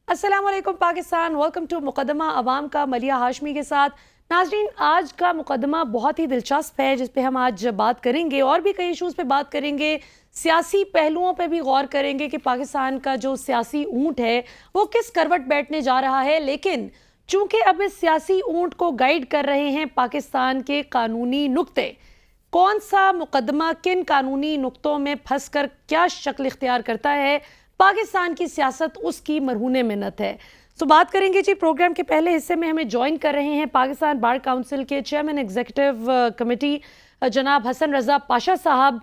السلام علیکم Pakistan, welcome to مقدمہ عوام کا ملیہ ہاشمی کے ساتھ۔ ناظرین، آج کا مقدمہ بہت ہی دلچسپ ہے جس پہ ہم آج بات کریں گے، اور بھی کئی ایشوز پہ بات کریں گے، سیاسی پہلوؤں پہ بھی غور کریں گے کہ پاکستان کا جو سیاسی اونٹ ہے وہ کس کروٹ بیٹھنے جا رہا ہے۔ لیکن چونکہ اب اس سیاسی اونٹ کو گائیڈ کر رہے ہیں پاکستان کے قانونی نقطے، کون سا مقدمہ کن قانونی نقطوں میں پھنس کر کیا شکل اختیار کرتا ہے، پاکستان کی سیاست اس کی مرہون منت ہے۔ تو بات کریں گے جی۔ پروگرام کے پہلے حصے میں ہمیں جوائن کر رہے ہیں پاکستان بار کاؤنسل کے چیئرمین ایگزیکٹو کمیٹی جناب حسن رضا پاشا صاحب،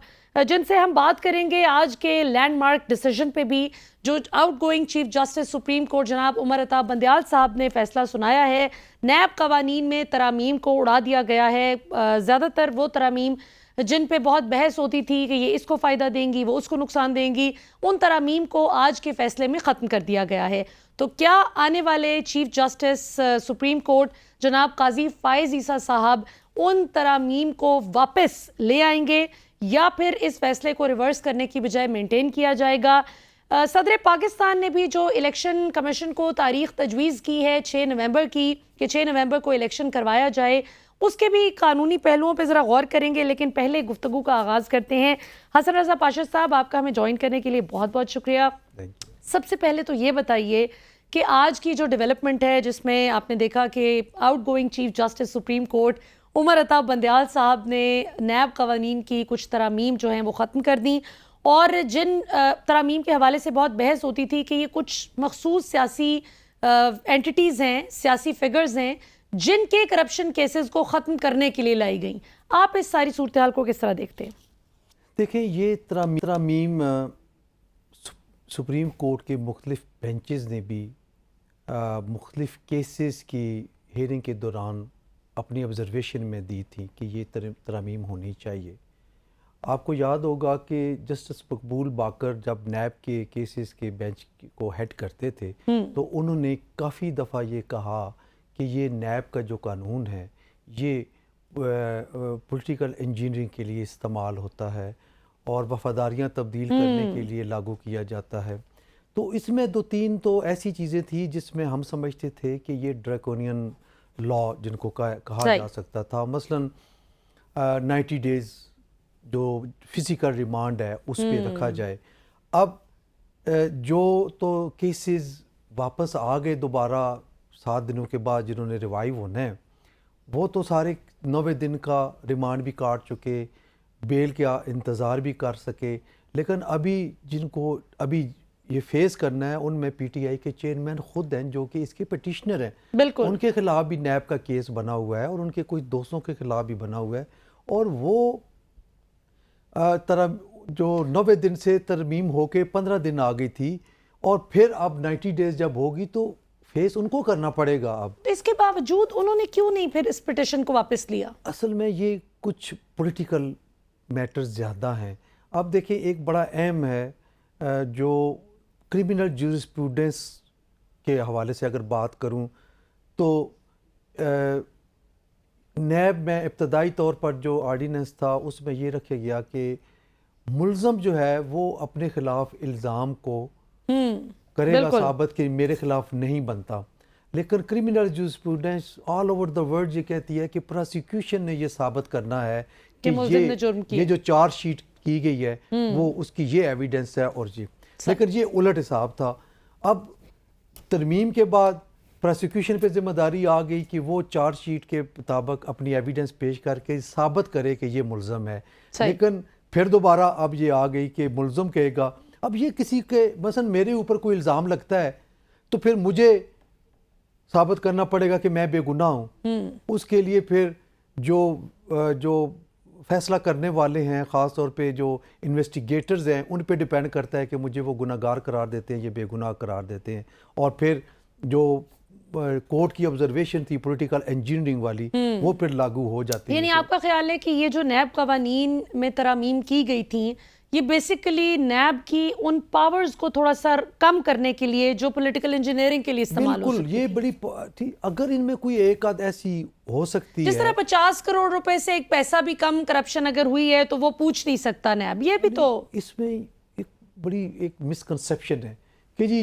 جن سے ہم بات کریں گے آج کے لینڈ مارک ڈیسیجن پہ بھی، جو out going chief justice supreme court جناب عمر عطا بندیال صاحب نے فیصلہ سنایا ہے۔ نیب قوانین میں ترامیم کو اڑا دیا گیا ہے، زیادہ تر وہ ترامیم جن پہ بہت بحث ہوتی تھی کہ یہ اس کو فائدہ دیں گی، وہ اس کو نقصان دیں گی، ان ترامیم کو آج کے فیصلے میں ختم کر دیا گیا ہے۔ تو کیا آنے والے چیف جسٹس سپریم کورٹ جناب قاضی فائز عیسیٰ صاحب ان ترامیم کو واپس لے آئیں گے، یا پھر اس فیصلے کو ریورس کرنے کی بجائے مینٹین کیا جائے گا؟ صدر پاکستان نے بھی جو الیکشن کمیشن کو تاریخ تجویز کی ہے 6 نومبر کی، کہ 6 نومبر کو الیکشن کروایا جائے، اس کے بھی قانونی پہلوؤں پہ ذرا غور کریں گے۔ لیکن پہلے گفتگو کا آغاز کرتے ہیں۔ حسن رضا پاشا صاحب، آپ کا ہمیں جوائن کرنے کے لیے بہت بہت شکریہ۔ سب سے پہلے تو یہ بتائیے کہ آج کی جو ڈیولپمنٹ ہے، جس میں آپ نے دیکھا کہ outgoing chief justice supreme court Umar Ata Bandial صاحب نے نیب قوانین کی کچھ ترامیم جو ہیں وہ ختم کر دیں، اور جن ترامیم کے حوالے سے بہت بحث ہوتی تھی کہ یہ کچھ مخصوص سیاسی اینٹیٹیز ہیں، سیاسی فگرز ہیں جن کے کرپشن کیسز کو ختم کرنے کے لیے لائی گئیں، آپ اس ساری صورتحال کو کس طرح دیکھتے ہیں؟ دیکھیں، یہ ترامیم سپریم کورٹ کے مختلف بینچز نے بھی مختلف کیسز کی ہیئرنگ کے دوران اپنی آبزرویشن میں دی تھی کہ یہ ترامیم ہونی چاہیے۔ آپ کو یاد ہوگا کہ جسٹس مقبول باقر جب نیب کے کیسز کے بینچ کو ہیڈ کرتے تھے تو انہوں نے کافی دفعہ یہ کہا کہ یہ نیب کا جو قانون ہے یہ پولیٹیکل انجینئرنگ کے لیے استعمال ہوتا ہے اور وفاداریاں تبدیل کرنے کے لیے لاگو کیا جاتا ہے۔ تو اس میں 2-3 تو ایسی چیزیں تھیں جس میں ہم سمجھتے تھے کہ یہ ڈریکونین لا جن کو کہا جا سکتا تھا، مثلاً 90 ڈیز جو فزیکل ریمانڈ ہے اس پہ رکھا جائے۔ اب جو تو کیسز واپس آ گئے دوبارہ 7 دنوں کے بعد جنہوں نے ریوائیو ہونا ہے، وہ تو سارے 90 دن کا ریمانڈ بھی کاٹ چکے، بیل کا انتظار بھی کر سکے، لیکن ابھی جن کو ابھی یہ فیس کرنا ہے ان میں پی ٹی آئی کے چیئرمین خود ہیں جو کہ اس کے پٹیشنر ہیں، بالکل ان کے خلاف بھی نیب کا کیس بنا ہوا ہے اور ان کے کچھ دوستوں کے خلاف بھی بنا ہوا ہے، اور وہ جو 90 دن سے ترمیم ہو کے 15 دن آ گئی تھی، اور پھر اب 90 ڈیز جب ہوگی تو فیس ان کو کرنا پڑے گا۔ اب اس کے باوجود انہوں نے کیوں نہیں پھر اس پٹیشن کو واپس لیا؟ اصل میں یہ کچھ پولیٹیکل میٹرز زیادہ ہیں۔ اب دیکھیں، ایک بڑا اہم ہے جو کرمنل جورسپروڈنس کے حوالے سے اگر بات کروں تو نیب میں ابتدائی طور پر جو آرڈیننس تھا اس میں یہ رکھا گیا کہ ملزم جو ہے وہ اپنے خلاف الزام کو کرے گا ثابت کہ میرے خلاف نہیں بنتا، لیکن criminal jurisprudence all over the world یہ کہتی ہے کہ پروسیکیوشن نے یہ ثابت کرنا ہے کہ یہ جو چارج شیٹ کی گئی ہے وہ اس کی یہ ایویڈنس ہے، اور جی لیکن یہ الٹ حساب تھا۔ اب ترمیم کے بعد پروسیکیوشن پہ ذمہ داری آ گئی کہ وہ چارج شیٹ کے مطابق اپنی ایویڈنس پیش کر کے ثابت کرے کہ یہ ملزم ہے، لیکن پھر دوبارہ اب یہ آ گئی کہ ملزم کہے گا۔ اب یہ کسی کے مثلا میرے اوپر کوئی الزام لگتا ہے تو پھر مجھے ثابت کرنا پڑے گا کہ میں بے گناہ ہوں۔ اس کے لیے پھر جو فیصلہ کرنے والے ہیں، خاص طور پہ جو انویسٹیگیٹرز ہیں، ان پہ ڈیپینڈ کرتا ہے کہ مجھے وہ گناہ گار قرار دیتے ہیں یا بے گناہ قرار دیتے ہیں، اور پھر جو کورٹ کی آبزرویشن تھی پولیٹیکل انجینئرنگ والی وہ پھر لاگو ہو جاتی ہے۔ یعنی آپ کا خیال ہے کہ یہ جو نیب قوانین میں ترامیم کی گئی تھیں، یہ بیسیکلی نیب کی ان پاورز کو تھوڑا سا کم کرنے کے لیے جو پولیٹیکل انجینئرنگ کے لیے استعمال ہو سکتی ہے؟ بالکل، یہ بڑی اگر ان میں کوئی ایک آدھ ایسی ہو سکتی ہے، جس طرح 50 کروڑ روپے سے ایک پیسہ بھی کم کرپشن اگر ہوئی ہے تو وہ پوچھ نہیں سکتا نیب، یہ بھی تو اس میں ایک بڑی ایک مسکنسیپشن ہے کہ جی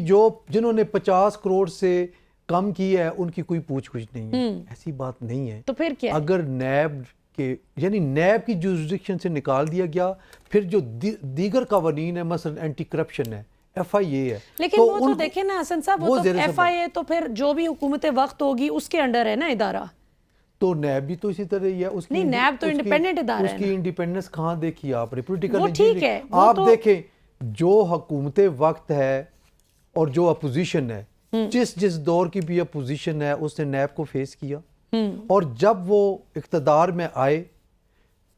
جنہوں نے 50 کروڑ سے کم کی ہے ان کی کوئی پوچھ گچھ نہیں ہے. ایسی بات نہیں ہے. تو پھر کیا؟ اگر نیب کے یعنی نیب کی جورسڈکشن سے نکال دیا گیا، پھر جو دیگر قوانین ہیں مثلا اینٹی کرپشن ہے، ایف آئی اے ہے، لیکن وہ تو دیکھیں نا حسن صاحب، وہ تو ایف آئی اے تو پھر جو بھی حکومت وقت ہوگی اس کے انڈر ہے نا ادارہ. تو نیب بھی تو اسی طرح ہی ہے. نہیں، نیب تو انڈیپینڈنٹ ادارہ ہے. اس کی انڈیپینڈنس کہاں دیکھی آپ نے؟ پولیٹیکل وہ ٹھیک ہے، آپ دیکھیں جو حکومت وقت ہے اور جو اپوزیشن ہے، جس دور کی بھی اپوزیشن ہے اس نے نیب کو فیس کیا، اور جب وہ اقتدار میں آئے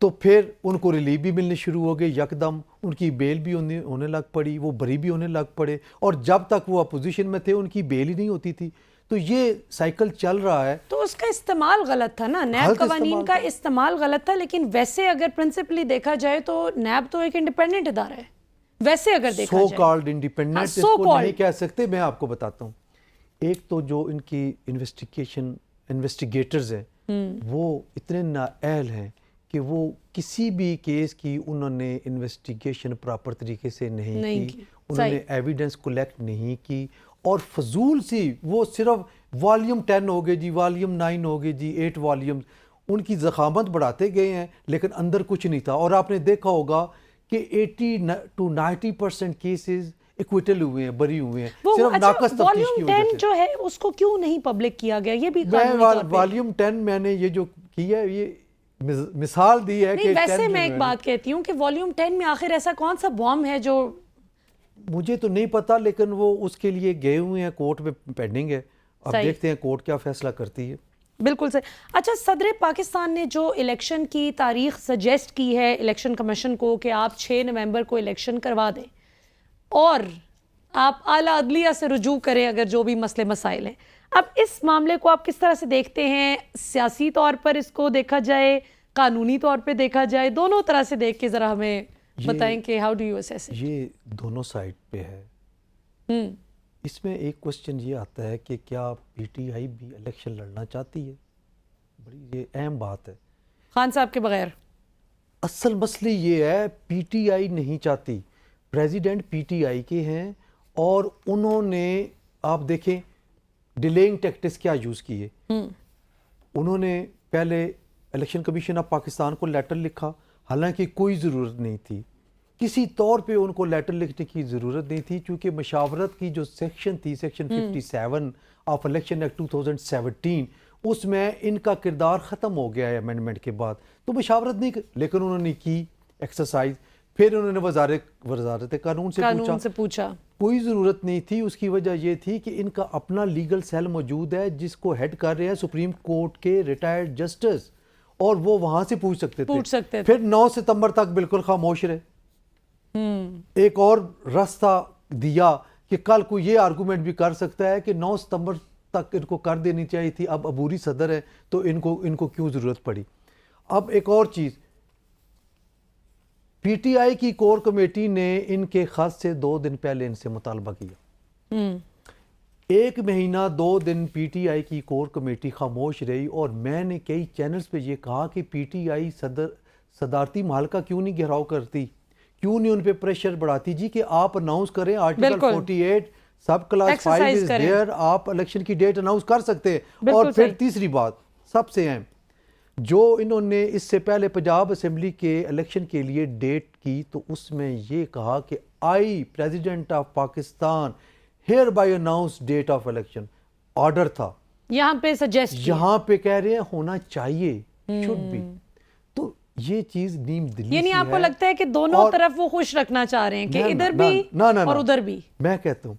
تو پھر ان کو ریلیف بھی ملنے شروع ہو گئے یکدم، ان کی بیل بھی ہونے لگ پڑی، وہ بری بھی ہونے لگ پڑے، اور جب تک وہ اپوزیشن میں تھے ان کی بیل ہی نہیں ہوتی تھی. تو یہ سائیکل چل رہا ہے. تو اس کا استعمال غلط تھا نا، نیب قوانین کا استعمال غلط تھا. لیکن ویسے اگر پرنسپلی دیکھا جائے تو نیب تو ایک انڈیپینڈنٹ ادارہ ہے ویسے اگر دیکھا جائے. سو کالڈ انڈیپینڈنٹ اس کو نہیں کہہ سکتے. میں آپ کو بتاتا ہوں، ایک تو جو ان کی انویسٹیگیٹرز ہیں وہ اتنے نااہل ہیں کہ وہ کسی بھی کیس کی انہوں نے انویسٹیگیشن پراپر طریقے سے نہیں کی، انہوں نے ایویڈنس کولیکٹ نہیں کی، اور فضول سی وہ صرف والیوم 10 ہو گئے جی، والیوم 9 ہو گئے جی، 8 والیوم، ان کی ضخامت بڑھاتے گئے ہیں لیکن اندر کچھ نہیں تھا. اور آپ نے دیکھا ہوگا کہ 80 to 90% کیسز ایکویٹل ہوئے ہیں، بری ہوئے ہیں، صرف ناقص تفتیش کی وجہ سے. والیوم 10 جو ہے اس کو کیوں نہیں پبلک کیا گیا؟ یہ بھی والیوم 10 میں نے یہ جو کیا ہے یہ مثال دی ہے کہ ویسے میں ایک بات کہتی ہوں کہ والیوم 10 میں آخر ایسا کون سا بام ہے جو مجھے تو نہیں پتا، لیکن وہ اس کے لیے گئے ہوئے ہیں، کورٹ میں پینڈنگ ہے. اب دیکھتے ہیں کورٹ کیا فیصلہ کرتی ہے. بالکل صحیح. اچھا، صدر پاکستان نے جو الیکشن کی تاریخ سجیسٹ کی ہے الیکشن کمیشن کو کہ آپ 6 نومبر کو الیکشن کروا دیں اور آپ اعلیٰ عدلیہ سے رجوع کریں اگر جو بھی مسئلے مسائل ہیں. اب اس معاملے کو آپ کس طرح سے دیکھتے ہیں؟ سیاسی طور پر اس کو دیکھا جائے، قانونی طور پہ دیکھا جائے، دونوں طرح سے دیکھ کے ذرا ہمیں بتائیں کہ how do you assess it? یہ دونوں سائڈ پہ ہے. اس میں ایک کوسچن یہ آتا ہے کہ کیا پی ٹی آئی بھی الیکشن لڑنا چاہتی ہے؟ بڑی یہ اہم بات ہے. خان صاحب کے بغیر اصل مسئلہ یہ ہے پی ٹی آئی نہیں چاہتی. پریزیڈنٹ پی ٹی آئی کے ہیں اور انہوں نے آپ دیکھیں ڈیلینگ ٹیکٹس کیا یوز کیے. انہوں نے پہلے الیکشن کمیشن آف پاکستان کو لیٹر لکھا، حالانکہ کوئی ضرورت نہیں تھی، کسی طور پہ ان کو لیٹر لکھنے کی ضرورت نہیں تھی، چونکہ مشاورت کی جو سیکشن تھی، سیکشن 57 آف الیکشن ایکٹ 2017، اس میں ان کا کردار ختم ہو گیا ہے امینڈمنٹ کے بعد. تو مشاورت نہیں، لیکن انہوں نے کی ایکسرسائز. پھر انہوں نے وزارت قانون سے پوچھا، کوئی ضرورت نہیں تھی. اس کی وجہ یہ تھی کہ ان کا اپنا لیگل سیل موجود ہے جس کو ہیڈ کر رہے ہیں سپریم کورٹ کے ریٹائرڈ جسٹس، اور وہ وہاں سے پوچھ سکتے تھے. پھر 9 ستمبر تک بالکل خاموش رہے. ایک اور راستہ دیا کہ کل کو یہ آرگومنٹ بھی کر سکتا ہے کہ 9 ستمبر تک ان کو کر دینی چاہیے تھی، اب عبوری صدر ہے تو ان کو کیوں ضرورت پڑی. اب ایک اور چیز، پی ٹی آئی کی کور کمیٹی نے ان کے خط سے 2 دن پہلے ان سے مطالبہ کیا. 1 مہینہ 2 دن پی ٹی آئی کی کور کمیٹی خاموش رہی، اور میں نے کئی چینلز پہ یہ کہا کہ پی ٹی آئی صدارتی محلقہ کیوں نہیں گھیراؤ کرتی، کیوں نہیں ان پہ پریشر بڑھاتی جی کہ آپ اناؤنس کریں article 48 sub class 5 is there, آپ الیکشن کی ڈیٹ اناؤنس کر سکتے ہیں. اور پھر تیسری بات سب سے اہم، جو انہوں نے اس سے پہلے پنجاب اسمبلی کے الیکشن کے لیے ڈیٹ کی تو اس میں یہ کہا کہ I president of Pakistan hereby announce date of election. Order تھا، یہاں پہ سجیسٹ، یہاں پہ کہہ رہے ہیں ہونا چاہیے، شوڈ بی. تو یہ چیز نیم دلی، یعنی آپ کو لگتا ہے کہ دونوں طرف وہ خوش رکھنا چاہ رہے ہیں کہ ادھر بھی اور ادھر بھی؟ میں کہتا ہوں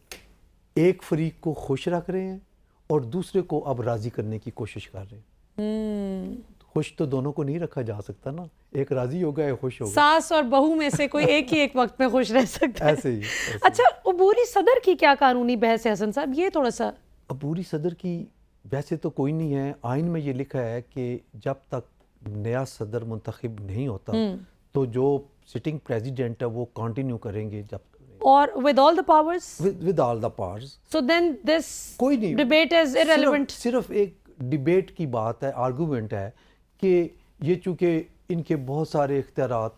ایک فریق کو خوش رکھ رہے ہیں اور دوسرے کو اب راضی کرنے کی کوشش کر رہے ہیں. خوش تو دونوں کو نہیں رکھا جا سکتا نا، ایک راضی ہوگا ایک خوش ہوگا. ساس اور بہو میں سے کوئی ایک ہی ایک وقت میں خوش رہ سکتا ہے. ایسے ہی. اچھا، عبوری صدر کی کیا قانونی بحث ہے حسن صاحب؟ یہ تھوڑا سا. عبوری صدر کی ویسے تو کوئی نہیں ہے، آئین میں یہ لکھا ہے کہ جب تک نیا صدر منتخب نہیں ہوتا تو جو سٹنگ پریزیڈنٹ ہے وہ کنٹینیو کریں گے جب، اور with all the powers, with all the powers. so then this کوئی نہیں، debate is irrelevant. صرف ایک ڈیبیٹ کی بات ہے، آرگومنٹ ہے کہ یہ چونکہ ان کے بہت سارے اختیارات،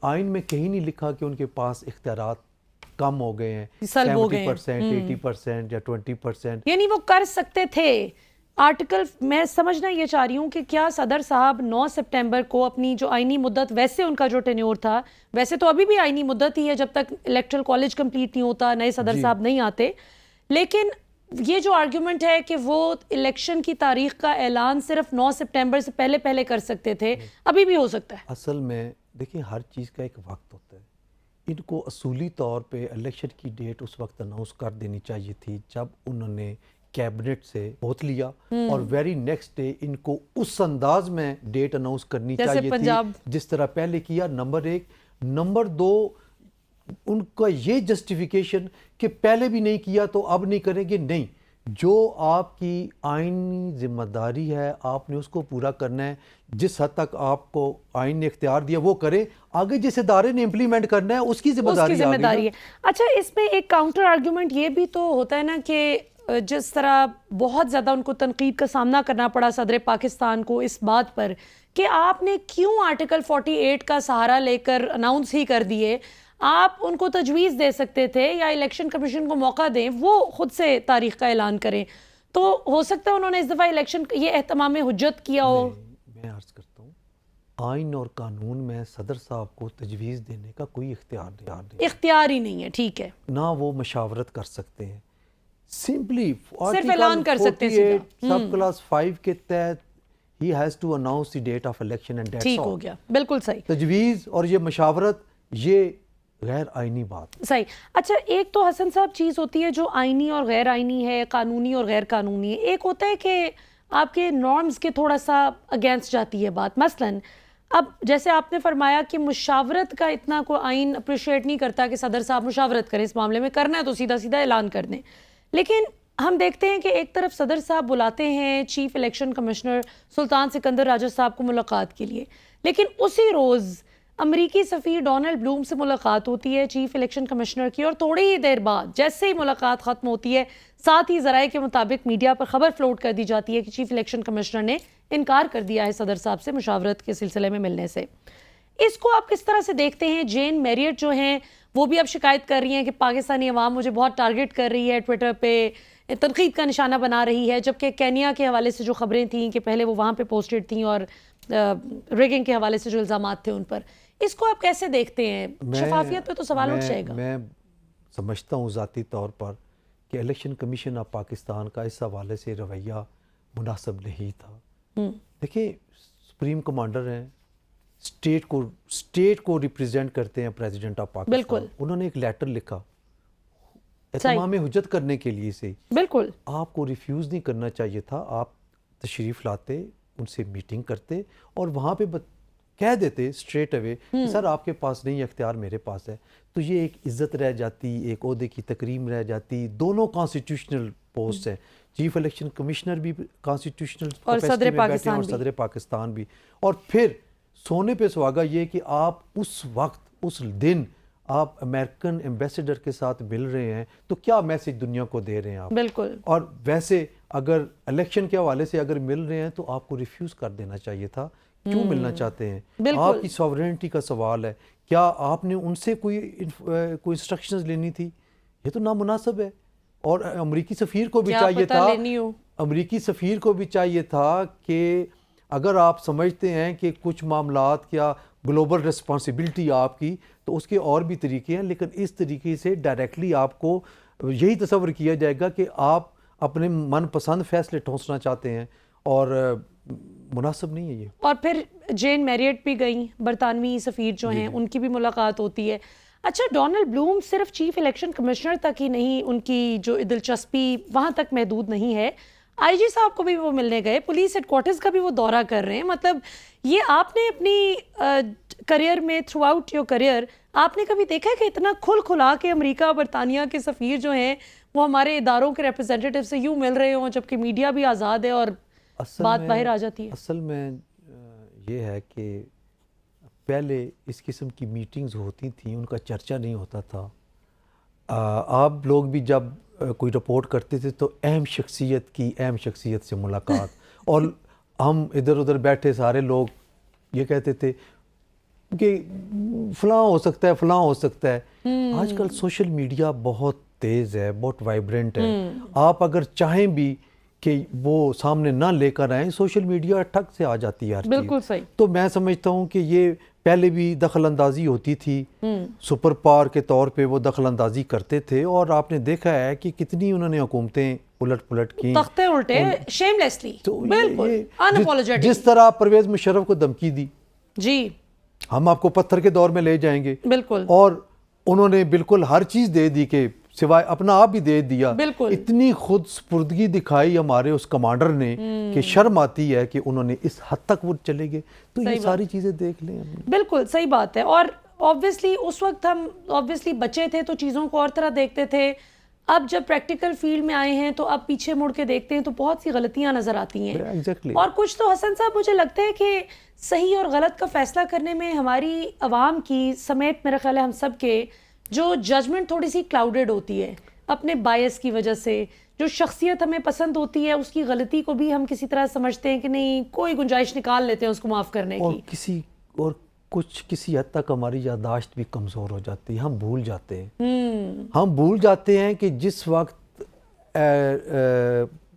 آئین میں کہیں نہیں لکھا کہ ان کے پاس اختیارات کم ہو گئے ہیں, سلب ہو گئے ہیں 70%, 80% یا 20%. یعنی وہ کر سکتے تھے آرٹیکل. میں سمجھنا یہ چاہ رہی ہوں کہ کیا صدر صاحب 9 سپٹمبر کو اپنی جو آئینی مدت, ویسے ان کا جو ٹینیور تھا, ویسے تو ابھی بھی آئینی مدت ہی ہے جب تک الیکٹرل کالج کمپلیٹ نہیں ہوتا, نئے صدر صاحب نہیں آتے, لیکن یہ جو آرگیومنٹ ہے کہ وہ الیکشن کی تاریخ کا اعلان صرف 9 سپٹمبر سے پہلے کر سکتے تھے, ابھی بھی ہو سکتا ہے. اصل میں دیکھیں ہر چیز کا ایک وقت ہوتا ہے. ان کو اصولی طور پہ الیکشن کی ڈیٹ اس وقت اناؤنس کر دینی چاہیے تھی جب انہوں نے کیبنٹ سے بہت لیا, اور ویری نیکسٹ ڈے ان کو اس انداز میں ڈیٹ اناؤنس کرنی چاہیے تھی جس طرح پہلے کیا. نمبر 1. نمبر 2, ان کا یہ جسٹیفیکیشن کہ پہلے بھی نہیں کیا تو اب نہیں کریں گے, نہیں, جو آپ کی آئینی ذمہ داری ہے آپ نے اس کو پورا کرنا ہے. جس حد تک آپ کو آئین نے اختیار دیا وہ کریں, آگے جس ادارے نے امپلیمنٹ کرنا ہے اس کی ذمہ داری ہے. اچھا, اس میں ایک کاؤنٹر آرگیومنٹ یہ بھی تو ہوتا ہے نا کہ جس طرح بہت زیادہ ان کو تنقید کا سامنا کرنا پڑا صدر پاکستان کو اس بات پر کہ آپ نے کیوں آرٹیکل 48 کا سہارا لے کر اناؤنس ہی کر دیے, آپ ان کو تجویز دے سکتے تھے یا الیکشن کمیشن کو موقع دیں وہ خود سے تاریخ کا اعلان کریں. تو ہو سکتا ہے انہوں نے اس دفعہ الیکشن یہ اہتمام حجت کیا ہو. میں عرض کرتا ہوں, آئین اور قانون میں صدر صاحب کو تجویز دینے کا کوئی اختیار ہی نہیں ہے, ٹھیک ہے, نہ وہ مشاورت کر سکتے ہیں, سمپلی صرف اعلان کر سکتے ہیں. سب کلاس 5 کے تحت he has to announce the date of election and that's all. ٹھیک ہو گیا, بالکل صحیح. تجویز اور یہ مشاورت یہ غیر آئینی بات. صحیح. اچھا, ایک تو حسن صاحب چیز ہوتی ہے جو آئینی اور غیر آئینی ہے, قانونی اور غیر قانونی ہے. ایک ہوتا ہے کہ آپ کے نارمز کے تھوڑا سا اگینسٹ جاتی ہے بات. مثلاً اب جیسے آپ نے فرمایا کہ مشاورت کا اتنا کوئی آئین اپریشیٹ نہیں کرتا کہ صدر صاحب مشاورت کریں اس معاملے میں, کرنا ہے تو سیدھا سیدھا اعلان کر دیں. لیکن ہم دیکھتے ہیں کہ ایک طرف صدر صاحب بلاتے ہیں چیف الیکشن کمشنر سلطان سکندر راجہ صاحب کو ملاقات کے لیے, لیکن اسی روز امریکی سفیر ڈونلڈ بلوم سے ملاقات ہوتی ہے چیف الیکشن کمشنر کی, اور تھوڑی ہی دیر بعد جیسے ہی ملاقات ختم ہوتی ہے ساتھ ہی ذرائع کے مطابق میڈیا پر خبر فلوٹ کر دی جاتی ہے کہ چیف الیکشن کمشنر نے انکار کر دیا ہے صدر صاحب سے مشاورت کے سلسلے میں ملنے سے. اس کو آپ کس طرح سے دیکھتے ہیں؟ جین میریٹ جو ہیں وہ بھی اب شکایت کر رہی ہیں کہ پاکستانی عوام مجھے بہت ٹارگٹ کر رہی ہے, ٹویٹر پہ تنقید کا نشانہ بنا رہی ہے, جبکہ کینیا کے حوالے سے جو خبریں تھیں کہ پہلے وہ وہاں پہ پوسٹڈ تھیں اور ریگنگ کے حوالے سے جو الزامات تھے ان پر, اس کو آپ کیسے دیکھتے ہیں؟ شفافیت پہ تو سوال اٹھ جائے گا. میں سمجھتا ہوں ذاتی طور پر کہ الیکشن کمیشن آف پاکستان کا اس حوالے سے رویہ مناسب نہیں تھا. دیکھیں, سپریم کمانڈر ہیں, اسٹیٹ کو ریپریزنٹ کرتے ہیں پریزیڈنٹ آف پاکستان. بالکل, انہوں نے ایک لیٹر لکھا اہتمام حجت کرنے کے لیے سے, بالکل آپ کو ریفیوز نہیں کرنا چاہیے تھا. آپ تشریف لاتے, ان سے میٹنگ کرتے اور وہاں پہ کہہ دیتے اسٹریٹ اوے کہ سر آپ کے پاس نہیں, اختیار میرے پاس ہے. تو یہ ایک عزت رہ جاتی, ایک عہدے کی تکریم رہ جاتی. دونوں کانسٹیٹیوشنل پوسٹ ہیں, چیف الیکشن کمیشنر بھی کانسٹیٹیوشنل اور صدر پاکستان اور صدر پاکستان بھی. اور پھر سونے پہ سہاگا یہ کہ آپ اس وقت اس دن آپ امریکن ایمبیسیڈر کے ساتھ مل رہے ہیں, تو کیا میسج دنیا کو دے رہے ہیں آپ؟ بالکل. اور ویسے اگر الیکشن کے حوالے سے اگر مل رہے ہیں تو آپ کو ریفیوز کر دینا چاہیے تھا. کیوں ملنا چاہتے ہیں؟ آپ کی ساورینٹی کا سوال ہے. کیا آپ نے ان سے کوئی انسٹرکشنز لینی تھی؟ یہ تو نامناسب ہے. اور امریکی سفیر کو بھی چاہیے تھا کہ اگر آپ سمجھتے ہیں کہ کچھ معاملات کیا گلوبل رسپانسبلٹی آپ کی, تو اس کے اور بھی طریقے ہیں, لیکن اس طریقے سے ڈائریکٹلی آپ کو یہی تصور کیا جائے گا کہ آپ اپنے من پسند فیصلے ٹھونسنا چاہتے ہیں, اور مناسب نہیں ہے یہ. اور پھر جین میریٹ بھی گئیں, برطانوی سفیر جو ہیں ان کی بھی ملاقات ہوتی ہے. اچھا, ڈونلڈ بلوم صرف چیف الیکشن کمشنر تک ہی نہیں, ان کی جو دلچسپی وہاں تک محدود نہیں ہے, آئی جی صاحب کو بھی وہ ملنے گئے, پولیس ہیڈ کوارٹرز کا بھی وہ دورہ کر رہے ہیں. مطلب یہ آپ نے اپنی کریئر میں, تھرو آؤٹ یور کریئر, آپ نے کبھی دیکھا ہے کہ اتنا کھل کھلا کے امریکہ برطانیہ کے سفیر جو ہیں وہ ہمارے اداروں کے ریپرزینٹیٹیو سے یوں مل رہے ہوں, جبکہ میڈیا بھی آزاد ہے اور بات باہر آ جاتی ہے؟ اصل میں یہ ہے کہ پہلے اس قسم کی میٹنگز ہوتی تھیں, ان کا چرچہ نہیں ہوتا تھا. آپ لوگ بھی جب کوئی رپورٹ کرتے تھے تو اہم شخصیت سے ملاقات, اور ہم ادھر ادھر بیٹھے سارے لوگ یہ کہتے تھے کہ فلاں ہو سکتا ہے فلاں ہو سکتا ہے. آج کل سوشل میڈیا بہت تیز ہے, بہت وائبرنٹ ہے. آپ اگر چاہیں بھی کہ وہ سامنے نہ لے کر آئیں, سوشل میڈیا ٹھک سے آ جاتی ہے ہر چیز. بالکل صحیح. تو میں سمجھتا ہوں کہ یہ پہلے بھی دخل اندازی ہوتی تھی, سپر پاور کے طور پہ وہ دخل اندازی کرتے تھے, اور آپ نے دیکھا ہے کہ کتنی انہوں نے حکومتیں الٹ پلٹ کی, تختے الٹے شیم لیسلی. بالکل انپولوجیٹک. جس طرح پرویز مشرف کو دھمکی دی, جی ہم آپ کو پتھر کے دور میں لے جائیں گے, بالکل, اور انہوں نے بالکل ہر چیز دے دی, کہ سوائے اپنا آپ بھی دے دیا. بالکل. اتنی خود سپردگی دکھائی ہمارے اس کمانڈر نے کہ شرم آتی ہے کہ انہوں نے اس حد تک وہ چلے گئے. تو یہ ساری چیزیں دیکھ لیں. بالکل صحیح بات ہے. اور آبویسلی اس وقت ہم آبویسلی بچے تھے تو چیزوں کو اور طرح دیکھتے تھے. اب جب پریکٹیکل فیلڈ میں آئے ہیں تو اب پیچھے مڑ کے دیکھتے ہیں تو بہت سی غلطیاں نظر آتی ہیں. اور کچھ تو حسن صاحب مجھے لگتا ہے کہ صحیح اور غلط کا فیصلہ کرنے میں ہماری عوام کی سمیت میرا خیال ہے ہم سب کے جو ججمنٹ تھوڑی سی کلاؤڈڈ ہوتی ہے اپنے بائس کی وجہ سے. جو شخصیت ہمیں پسند ہوتی ہے اس کی غلطی کو بھی ہم کسی طرح سمجھتے ہیں کہ نہیں کوئی گنجائش نکال لیتے ہیں اس کو معاف کرنے کی. اور کسی حد تک ہماری یادداشت بھی کمزور ہو جاتی ہے, ہم بھول جاتے ہیں. ہم بھول جاتے ہیں کہ جس وقت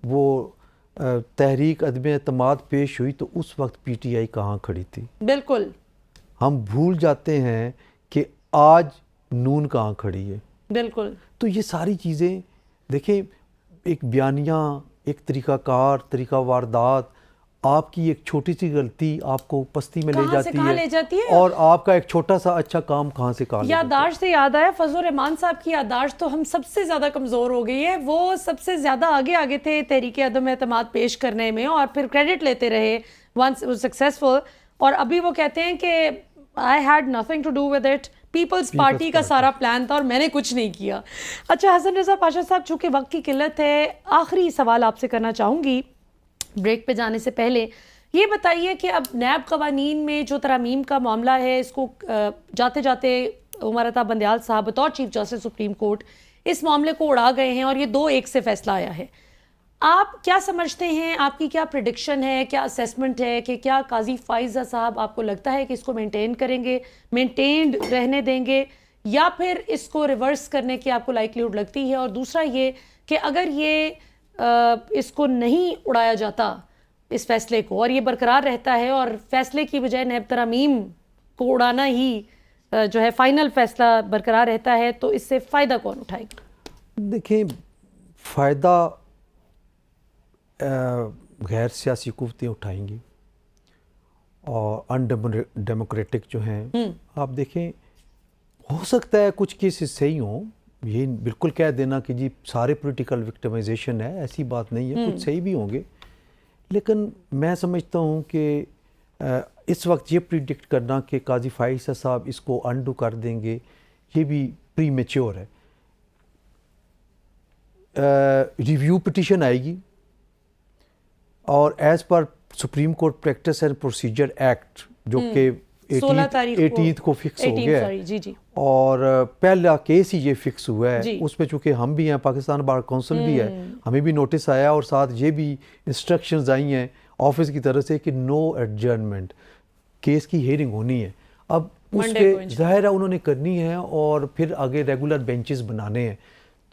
وہ تحریک عدم اعتماد پیش ہوئی تو اس وقت پی ٹی آئی کہاں کھڑی تھی. بالکل. ہم بھول جاتے ہیں کہ آج نون کہاں کھڑی ہے. بالکل. تو یہ ساری چیزیں دیکھیں, ایک بیانیہ, ایک طریقہ کار, طریقہ واردات, آپ کی ایک چھوٹی سی غلطی آپ کو پستی میں لے جاتی ہے, اور آپ کا ایک چھوٹا سا اچھا کام کہاں سے کہاں لے جاتی ہے. یادداشت سے یاد آیا, فضل الرحمان صاحب کی یادداشت تو ہم سب سے زیادہ کمزور ہو گئی ہے. وہ سب سے زیادہ آگے تھے تحریک عدم اعتماد پیش کرنے میں, اور پھر کریڈٹ لیتے رہے once it was successful. اور ابھی وہ کہتے ہیں کہ I had nothing to do with it, Peoples Party کا سارا پلان تھا اور میں نے کچھ نہیں کیا. اچھا حسن رضا پاشا صاحب, چونکہ وقت کی قلت ہے, آخری سوال آپ سے کرنا چاہوں گی بریک پہ جانے سے پہلے. یہ بتائیے کہ اب نیب قوانین میں جو ترامیم کا معاملہ ہے, اس کو جاتے جاتے عمر عطا بندیال صاحب بطور چیف جسٹس سپریم کورٹ اس معاملے کو اڑا گئے ہیں, اور یہ 2-1 سے فیصلہ آیا ہے. آپ کیا سمجھتے ہیں, آپ کی کیا پریڈکشن ہے, کیا اسیسمنٹ ہے کہ کیا قاضی فائزہ صاحب آپ کو لگتا ہے کہ اس کو مینٹین کریں گے, مینٹینڈ رہنے دیں گے, یا پھر اس کو ریورس کرنے کی آپ کو لائکلیہڈ لگتی ہے؟ اور دوسرا یہ کہ اگر یہ اس کو نہیں اڑایا جاتا اس فیصلے کو, اور یہ برقرار رہتا ہے اور فیصلے کی بجائے نیب ترامیم کو اڑانا ہی جو ہے فائنل فیصلہ برقرار رہتا ہے, تو اس سے فائدہ کون اٹھائے گا؟ دیکھیں, فائدہ غیر سیاسی قوتیں اٹھائیں گی, اور ان ڈیموکریٹک جو ہیں, آپ دیکھیں ہو سکتا ہے کچھ کیسز صحیح ہوں, یہ بالکل کہہ دینا کہ جی سارے پولیٹیکل وکٹمائزیشن ہے, ایسی بات نہیں ہے, کچھ صحیح بھی ہوں گے. لیکن میں سمجھتا ہوں کہ اس وقت یہ پریڈکٹ کرنا کہ قاضی فائزہ صاحب اس کو انڈو کر دیں گے, یہ بھی پری میچور ہے. ریویو پٹیشن آئے گی, اور as per supreme court practice and procedure act جو کہ 18 کو فکس ہو گیا ہے, اور پہلا کیس ہی یہ فکس ہوا ہے, اس میں چونکہ ہم بھی ہیں, پاکستان بار کونسل بھی ہے, ہمیں بھی نوٹس آیا, اور ساتھ یہ بھی انسٹرکشنز آئی ہیں آفس کی طرف سے کہ نو ایڈجرنمنٹ, کیس کی ہیئرنگ ہونی ہے. اب اس کے ظاہر ہے انہوں نے کرنی ہے, اور پھر آگے ریگولر بینچز بنانے ہیں,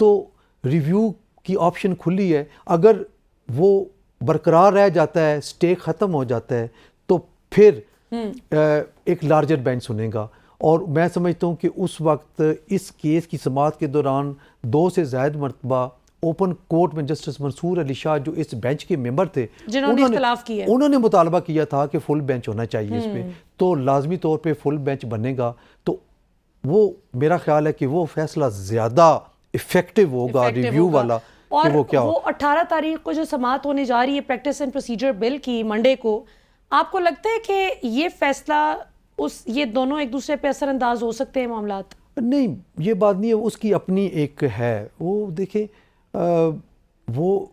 تو ریویو کی آپشن کھلی ہے. اگر وہ برقرار رہ جاتا ہے, سٹے ختم ہو جاتا ہے, تو پھر ایک لارجر بینچ سنے گا. اور میں سمجھتا ہوں کہ اس وقت اس کیس کی سماعت کے دوران 2 سے زائد مرتبہ اوپن کورٹ میں جسٹس منصور علی شاہ جو اس بینچ کے ممبر تھے, انہوں نے مطالبہ کیا تھا کہ فل بینچ ہونا چاہیے اس پہ, تو لازمی طور پہ فل بینچ بنے گا. تو وہ میرا خیال ہے کہ وہ فیصلہ زیادہ افیکٹو ہوگا ریویو والا. اور وہ 18 تاریخ کو جو سماعت ہونے جا رہی ہے پریکٹس اینڈ پروسیجر بل کی منڈے کو, آپ کو لگتا ہے کہ یہ فیصلہ یہ دونوں ایک دوسرے پہ اثر انداز ہو سکتے ہیں معاملات؟ نہیں, یہ بات نہیں ہے, اس کی اپنی ایک ہے. وہ دیکھیں, وہ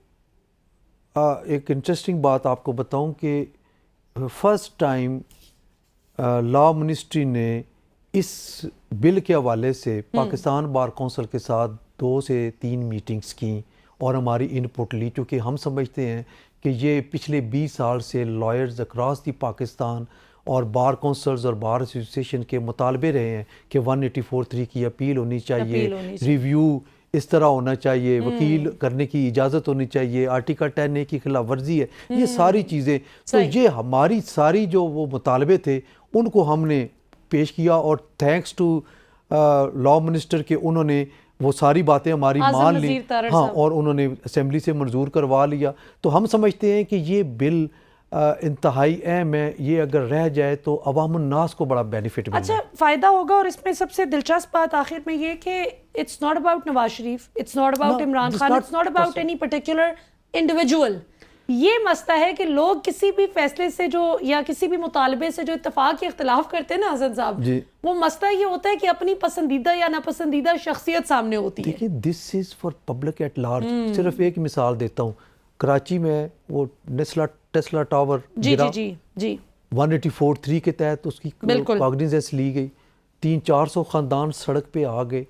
ایک انٹرسٹنگ بات آپ کو بتاؤں کہ فرسٹ ٹائم لا منسٹری نے اس بل کے حوالے سے پاکستان بار کونسل کے ساتھ 2 سے 3 میٹنگز کیں اور ہماری ان پٹ لی, کیونکہ ہم سمجھتے ہیں کہ یہ پچھلے 20 سال سے لائرز اکراس دی پاکستان اور بار کونسلز اور بار ایسوسیشن کے مطالبے رہے ہیں کہ 184(3) کی اپیل ہونی چاہیے، ریویو اس طرح ہونا چاہیے، وکیل کرنے کی اجازت ہونی چاہیے، آرٹیکل 10A کی خلاف ورزی ہے، یہ ساری چیزیں. تو یہ ہماری ساری جو وہ مطالبے تھے ان کو ہم نے پیش کیا، اور تھینکس ٹو لاء منسٹر کہ انہوں نے وہ ساری باتیں ہماری مان لی، ہاں، اور انہوں نے اسمبلی سے منظور کروا لیا. تو ہم سمجھتے ہیں کہ یہ بل انتہائی اہم ہے، یہ اگر رہ جائے تو عوام الناس کو بڑا بینیفٹ ملے. اچھا فائدہ ہوگا. اور اس میں سب سے دلچسپ بات آخر میں یہ کہ it's not about Nawaz Sharif, it's not about Imran Khan, it's not about any particular individual. یہ مسئلہ ہے کہ لوگ کسی بھی فیصلے سے جو یا کسی بھی مطالبے سے جو اتفاق یا اختلاف کرتے ہیں نا حسن صاحب، وہ مسئلہ یہ ہوتا ہے کہ اپنی پسندیدہ یا ناپسندیدہ شخصیت سامنے ہوتی ہے. دیکھیں this is for public at large. صرف ایک مثال دیتا ہوں، کراچی میں وہ ٹیسلا ٹاور گرا، 184(3) کے تحت اس کی کاگنیزنس لی گئی، 300-400 خاندان سڑک پہ آ گئے.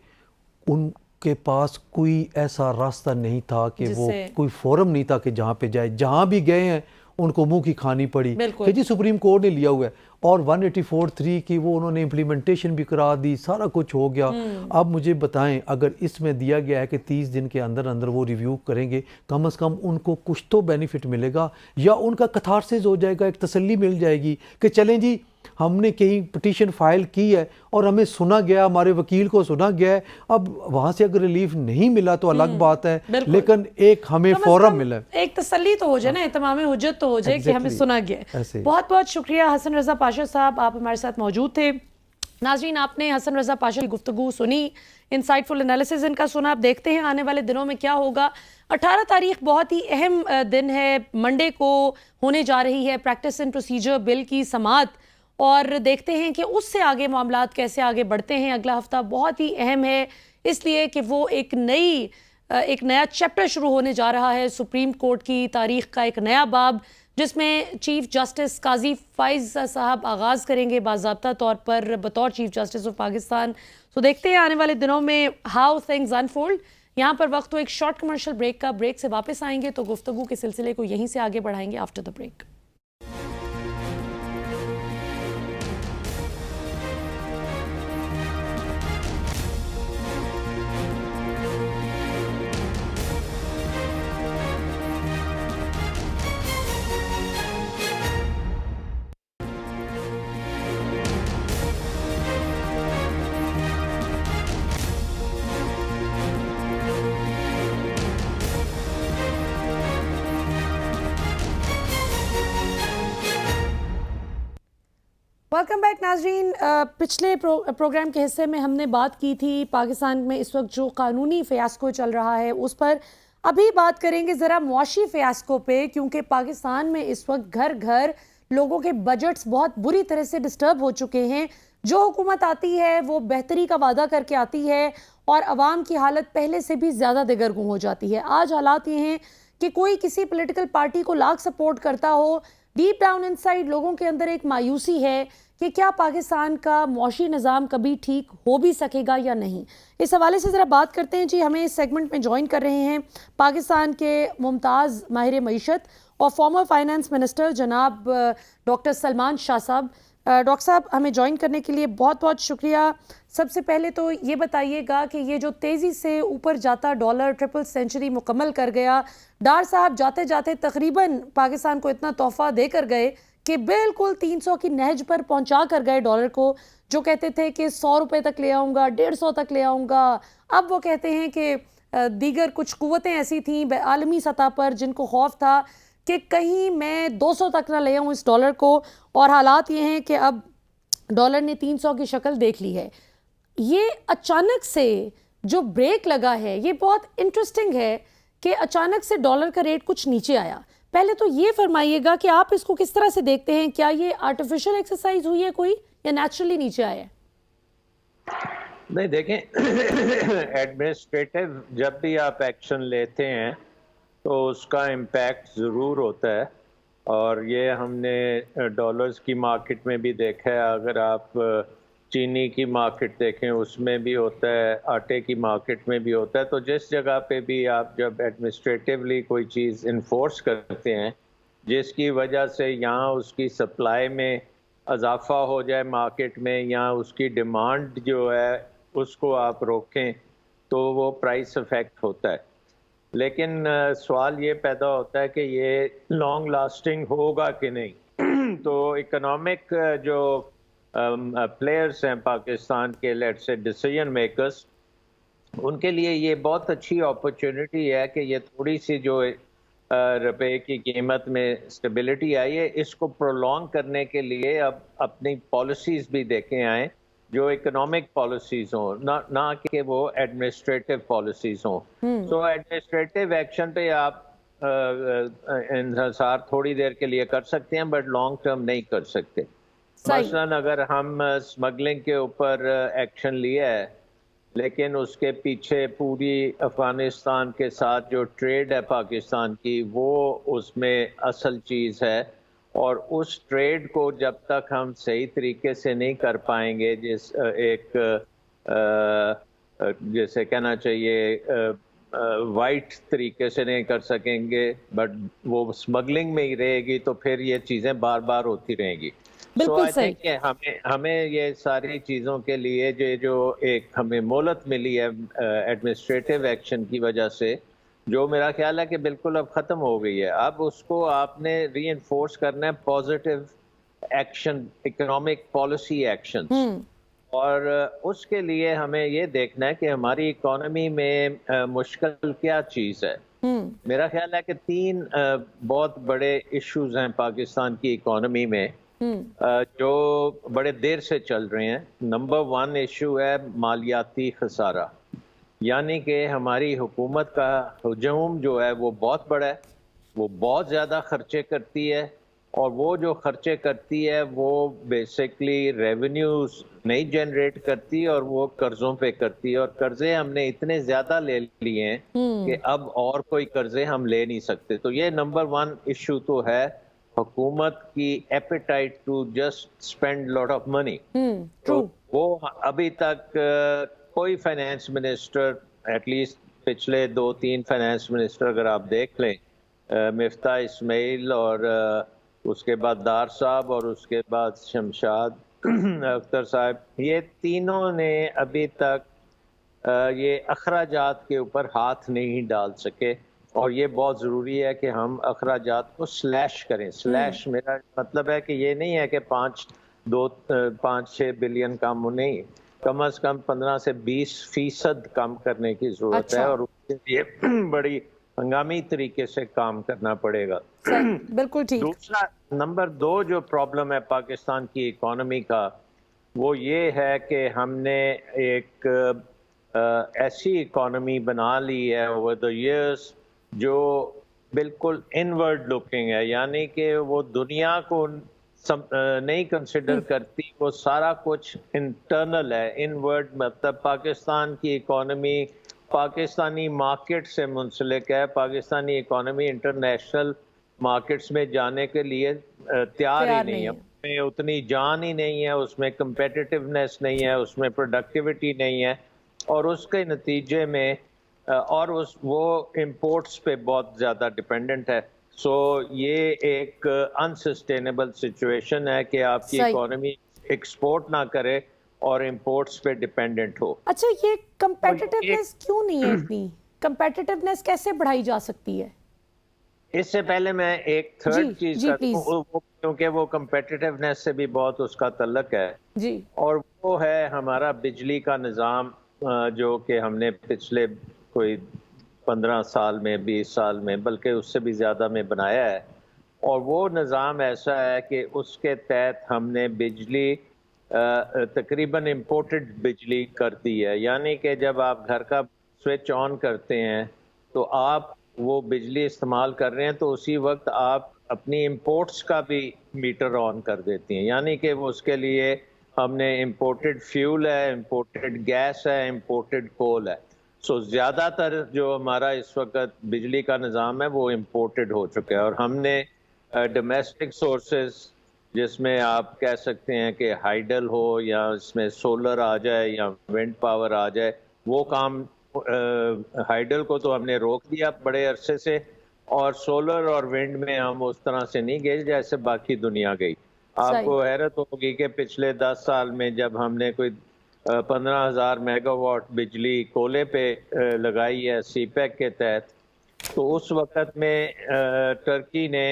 ان کے پاس کوئی ایسا راستہ نہیں تھا کہ وہ کوئی فورم نہیں تھا کہ جہاں پہ جائے، جہاں بھی گئے ہیں ان کو منہ کی کھانی پڑی کہ جی سپریم کورٹ نے لیا ہوا ہے. اور 184(3) کی وہ انہوں نے امپلیمنٹیشن بھی کرا دی، سارا کچھ ہو گیا. اب مجھے بتائیں اگر اس میں دیا گیا ہے کہ 30 دن کے اندر اندر وہ ریویو کریں گے، کم از کم ان کو کچھ تو بینیفٹ ملے گا، یا ان کا کتھارسس ہو جائے گا، ایک تسلی مل جائے گی کہ چلیں جی ہم نے کہیں پٹیشن فائل کی ہے اور ہمیں سنا گیا، ہمارے وکیل کو سنا گیا ہے. اب وہاں سے اگر ریلیف نہیں ملا تو الگ بات ہے، لیکن ایک ہمیں فورم ملا ہے، ایک تسلی تو ہو جائے نا، اتمام حجت تو ہو جائے کہ ہمیں سنا گیا ہے. بہت بہت شکریہ حسن رضا پاشا صاحب، آپ ہمارے ساتھ موجود تھے. ناظرین آپ نے حسن رضا پاشا کی گفتگو سنی، انسائٹ فل انالیسز ان کا سنا. آپ دیکھتے ہیں آنے والے دنوں میں کیا ہوگا. 18 تاریخ بہت ہی اہم دن ہے، منڈے کو ہونے جا رہی ہے پریکٹس اینڈ پروسیجر بل کی سماعت، اور دیکھتے ہیں کہ اس سے آگے معاملات کیسے آگے بڑھتے ہیں. اگلا ہفتہ بہت ہی اہم ہے اس لیے کہ وہ ایک نیا چیپٹر شروع ہونے جا رہا ہے، سپریم کورٹ کی تاریخ کا ایک نیا باب، جس میں چیف جسٹس قاضی فائز صاحب آغاز کریں گے باضابطہ طور پر بطور چیف جسٹس آف پاکستان. تو دیکھتے ہیں آنے والے دنوں میں ہاؤ تھنگز انفولڈ. یہاں پر وقت ہو ایک شارٹ کمرشل بریک کا، بریک سے واپس آئیں گے تو گفتگو کے سلسلے کو یہیں سے آگے بڑھائیں گے after the break. Welcome back ناظرین. پچھلے پروگرام کے حصے میں ہم نے بات کی تھی پاکستان میں اس وقت جو قانونی فیاسکو چل رہا ہے اس پر. ابھی بات کریں گے ذرا معاشی فیاسکو پہ، کیونکہ پاکستان میں اس وقت گھر گھر لوگوں کے بجٹس بہت بری طرح سے ڈسٹرب ہو چکے ہیں. جو حکومت آتی ہے وہ بہتری کا وعدہ کر کے آتی ہے اور عوام کی حالت پہلے سے بھی زیادہ دگرگوں ہو جاتی ہے. آج حالات یہ ہیں کہ کوئی کسی پولیٹیکل پارٹی کو لاکھ سپورٹ کرتا ہو، ڈیپ ڈاؤن ان سائڈ لوگوں کے اندر ایک مایوسی ہے کہ کیا پاکستان کا معاشی نظام کبھی ٹھیک ہو بھی سکے گا یا نہیں. اس حوالے سے ذرا بات کرتے ہیں. جی ہمیں اس سیگمنٹ میں جوائن کر رہے ہیں پاکستان کے ممتاز ماہر معیشت اور فارمر فائنانس منسٹر جناب ڈاکٹر سلمان شاہ صاحب. ڈاکٹر صاحب ہمیں جوائن کرنے کے لیے بہت بہت شکریہ. سب سے پہلے تو یہ بتائیے گا کہ یہ جو تیزی سے اوپر جاتا ڈالر ٹرپل سینچری مکمل کر گیا، ڈار صاحب جاتے جاتے تقریباً پاکستان کو اتنا تحفہ دے کر گئے کہ بالکل 300 کی نہج پر پہنچا کر گئے ڈالر کو. جو کہتے تھے کہ 100 روپے تک لے آؤں گا، 150 تک لے آؤں گا، اب وہ کہتے ہیں کہ دیگر کچھ قوتیں ایسی تھیں عالمی سطح پر جن کو خوف تھا کہ کہیں میں 200 تک نہ لے آؤں اس ڈالر کو. اور حالات یہ ہیں کہ اب ڈالر نے 300 کی شکل دیکھ لی ہے. یہ اچانک سے جو بریک لگا ہے یہ بہت انٹرسٹنگ ہے کہ اچانک سے ڈالر کا ریٹ کچھ نیچے آیا. پہلے تو یہ فرمائیے گا کہ آپ اس کو کس طرح سے دیکھتے ہیں؟ کیا یہ آرٹیفیشل ایکسرسائز ہوئی ہے کوئی یا نیچرلی نیچے آیا ہے؟ نہیں دیکھیں، ایڈمنسٹریٹو جب بھی آپ ایکشن لیتے ہیں تو اس کا امپیکٹ ضرور ہوتا ہے، اور یہ ہم نے ڈالرز کی مارکیٹ میں بھی دیکھا ہے. اگر آپ چینی کی مارکیٹ دیکھیں اس میں بھی ہوتا ہے، آٹے کی مارکیٹ میں بھی ہوتا ہے. تو جس جگہ پہ بھی آپ جب ایڈمنسٹریٹولی کوئی چیز انفورس کرتے ہیں جس کی وجہ سے یہاں اس کی سپلائی میں اضافہ ہو جائے مارکیٹ میں یا اس کی ڈیمانڈ جو ہے اس کو آپ روکیں تو وہ پرائس افیکٹ ہوتا ہے. لیکن سوال یہ پیدا ہوتا ہے کہ یہ لانگ لاسٹنگ ہوگا کہ نہیں. تو اکنامک جو پلیئرس ہیں پاکستان کے، لیٹ سے ڈیسیژن میکرز، ان کے لیے یہ بہت اچھی اپرچونٹی ہے کہ یہ تھوڑی سی جو روپے کی قیمت میں اسٹیبلٹی آئی ہے، اس کو پرولونگ کرنے کے لیے اب اپنی پالیسیز بھی دیکھیں آئیں جو اکنامک پالیسیز ہوں، نہ کہ وہ ایڈمنسٹریٹو پالیسیز ہوں. سو ایڈمنسٹریٹو ایکشن پہ آپ انحصار تھوڑی دیر کے لیے کر سکتے ہیں بٹ لانگ ٹرم نہیں کر سکتے. صحیح. مثلاً اگر ہم اسمگلنگ کے اوپر ایکشن لیا ہے لیکن اس کے پیچھے پوری افغانستان کے ساتھ جو ٹریڈ ہے پاکستان کی، وہ اس میں اصل چیز ہے، اور اس ٹریڈ کو جب تک ہم صحیح طریقے سے نہیں کر پائیں گے، ایک جیسے کہنا چاہیے وائٹ طریقے سے نہیں کر سکیں گے بٹ وہ اسمگلنگ میں ہی رہے گی، تو پھر یہ چیزیں بار بار ہوتی رہیں گی. سو بالکل آئی صحیح. تھنک کہ ہمیں یہ ساری چیزوں کے لیے جو ایک ہمیں مہلت ملی ہے ایڈمنسٹریٹو ایکشن کی وجہ سے، جو میرا خیال ہے کہ بالکل اب ختم ہو گئی ہے، اب اس کو آپ نے ری انفورس کرنا ہے positive action, economic policy actions. اور اس کے لیے ہمیں یہ دیکھنا ہے کہ ہماری اکانومی میں مشکل کیا چیز ہے. میرا خیال ہے کہ 3 بہت بڑے ایشوز ہیں پاکستان کی اکانومی میں جو بڑے دیر سے چل رہے ہیں. نمبر 1 ایشو ہے مالیاتی خسارہ، یعنی کہ ہماری حکومت کا ہجوم جو ہے وہ بہت بڑا ہے، وہ بہت زیادہ خرچے کرتی ہے، اور وہ جو خرچے کرتی ہے وہ بیسکلی ریونیوز نہیں جنریٹ کرتی اور وہ قرضوں پہ کرتی ہے، اور قرضے ہم نے اتنے زیادہ لے لیے ہیں کہ اب اور کوئی قرضے ہم لے نہیں سکتے. تو یہ نمبر 1 ایشو تو ہے حکومت کی appetite to just spend lot of money. تو وہ ابھی تک کوئی فائنینس منسٹر، ایٹ لیسٹ پچھلے 2-3 فائنینس منسٹر اگر آپ دیکھ لیں، مفتاح اسماعیل اور اس کے بعد دار صاحب اور اس کے بعد شمشاد اختر صاحب، یہ تینوں نے ابھی تک یہ اخراجات کے اوپر ہاتھ نہیں ڈال سکے. اور یہ بہت ضروری ہے کہ ہم اخراجات کو سلیش کریں. سلیش میرا مطلب ہے کہ یہ نہیں ہے کہ 5-6 بلین کم نہیں، کم از کم 15 سے 20% کم کرنے کی ضرورت ہے، اور اس کے لیے بڑی ہنگامی طریقے سے کام کرنا پڑے گا. بالکل ٹھیک. دوسرا نمبر 2 جو پرابلم ہے پاکستان کی اکانومی کا، وہ یہ ہے کہ ہم نے ایک ایسی اکانومی بنا لی ہے اوور دا ایئرس جو بالکل انورڈ لوکنگ ہے، یعنی کہ وہ دنیا کو نہیں کنسیڈر کرتی، وہ سارا کچھ انٹرنل ہے. انورڈ مطلب پاکستان کی اکانومی پاکستانی مارکیٹ سے منسلک ہے، پاکستانی اکانومی انٹرنیشنل مارکیٹس میں جانے کے لیے تیار ہی نہیں ہے. اس میں اتنی جان ہی نہیں ہے، اس میں کمپیٹیٹیونیس نہیں ہے، اس میں پروڈکٹیوٹی نہیں ہے، اور اس کے نتیجے میں اور وہ امپورٹس پہ بہت زیادہ ڈیپینڈنٹ ہے. سو یہ ایک انسسٹینیبل سچویشن ہے کہ آپ کی اکانومی ایکسپورٹ نہ کرے اور امپورٹس پہ ڈیپینڈنٹ ہو. اچھا، یہ کمپیٹیٹیونیس کیوں نہیں ہے اتنی؟ کمپیٹیٹیونیس کیسے بڑھائی جا سکتی ہے؟ اس سے پہلے میں ایک تھرڈ چیز کیونکہ وہ کمپیٹیٹیونیس سے بھی بہت اس کا تعلق ہے، اور وہ ہے ہمارا بجلی کا نظام، جو کہ ہم نے پچھلے کوئی 15 سال میں 20 سال میں بلکہ اس سے بھی زیادہ میں بنایا ہے. اور وہ نظام ایسا ہے کہ اس کے تحت ہم نے بجلی تقریباً امپورٹڈ بجلی کر دی ہے. یعنی کہ جب آپ گھر کا سوئچ آن کرتے ہیں تو آپ وہ بجلی استعمال کر رہے ہیں تو اسی وقت آپ اپنی امپورٹس کا بھی میٹر آن کر دیتی ہیں. یعنی کہ وہ اس کے لیے ہم نے امپورٹڈ فیول ہے، امپورٹڈ گیس ہے، امپورٹڈ کول ہے. سو زیادہ تر جو ہمارا اس وقت بجلی کا نظام ہے وہ امپورٹڈ ہو چکا ہے، اور ہم نے ڈومیسٹک سورسز جس میں آپ کہہ سکتے ہیں کہ ہائیڈل ہو یا اس میں سولر آ جائے یا ونڈ پاور آ جائے، وہ کام ہائیڈل کو تو ہم نے روک دیا بڑے عرصے سے، اور سولر اور ونڈ میں ہم اس طرح سے نہیں گئے جیسے باقی دنیا گئی. آپ صحیح. کو حیرت ہوگی کہ پچھلے 10 سال میں جب ہم نے کوئی 15,000 میگا واٹ بجلی کولے پہ لگائی ہے سی پیک کے تحت، تو اس وقت میں ٹرکی نے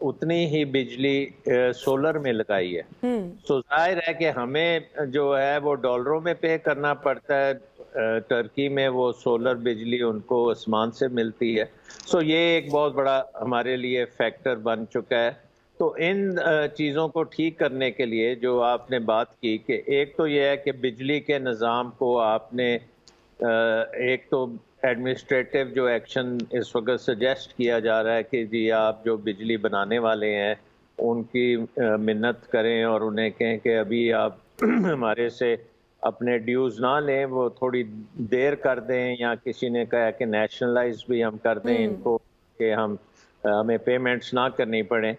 اتنی ہی بجلی سولر میں لگائی ہے. تو ظاہر ہے کہ ہمیں جو ہے وہ ڈالروں میں پے کرنا پڑتا ہے، ٹرکی میں وہ سولر بجلی ان کو آسمان سے ملتی ہے. سو یہ ایک بہت بڑا ہمارے لیے فیکٹر بن چکا ہے. تو ان چیزوں کو ٹھیک کرنے کے لیے جو آپ نے بات کی کہ ایک تو یہ ہے کہ بجلی کے نظام کو آپ نے ایک تو ایڈمنسٹریٹو جو ایکشن اس وقت سجیسٹ کیا جا رہا ہے کہ جی آپ جو بجلی بنانے والے ہیں ان کی منت کریں اور انہیں کہیں کہ ابھی آپ ہمارے سے اپنے ڈیوز نہ لیں، وہ تھوڑی دیر کر دیں، یا کسی نے کہا کہ نیشنلائز بھی ہم کر دیں ان کو کہ ہمیں پیمنٹس نہ کرنی پڑیں.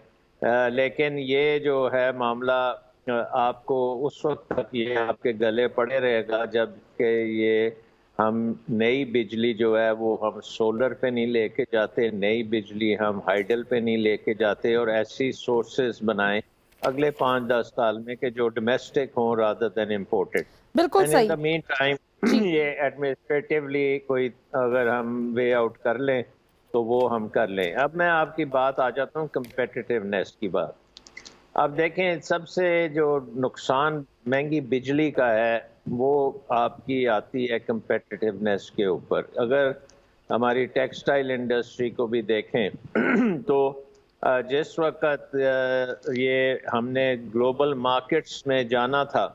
لیکن یہ جو ہے معاملہ آپ کو اس وقت تک یہ آپ کے گلے پڑے رہے گا جب کہ یہ ہم نئی بجلی جو ہے وہ ہم سولر پہ نہیں لے کے جاتے، نئی بجلی ہم ہائیڈل پہ نہیں لے کے جاتے، اور ایسی سورسز بنائیں اگلے 5-10 سال میں کہ جو ڈومیسٹک ہوں رادر دین امپورٹڈ. بالکل اینڈ ان صحیح. دا مین ٹائم جی. یہ ایڈمنسٹریٹولی کوئی اگر ہم وے آؤٹ کر لیں تو وہ ہم کر لیں. اب میں آپ کی بات آ جاتا ہوں کمپیٹیٹیونیس کی بات. اب دیکھیں سب سے جو نقصان مہنگی بجلی کا ہے وہ آپ کی آتی ہے کمپیٹیٹیونیس کے اوپر. اگر ہماری ٹیکسٹائل انڈسٹری کو بھی دیکھیں تو جس وقت یہ ہم نے گلوبل مارکیٹس میں جانا تھا،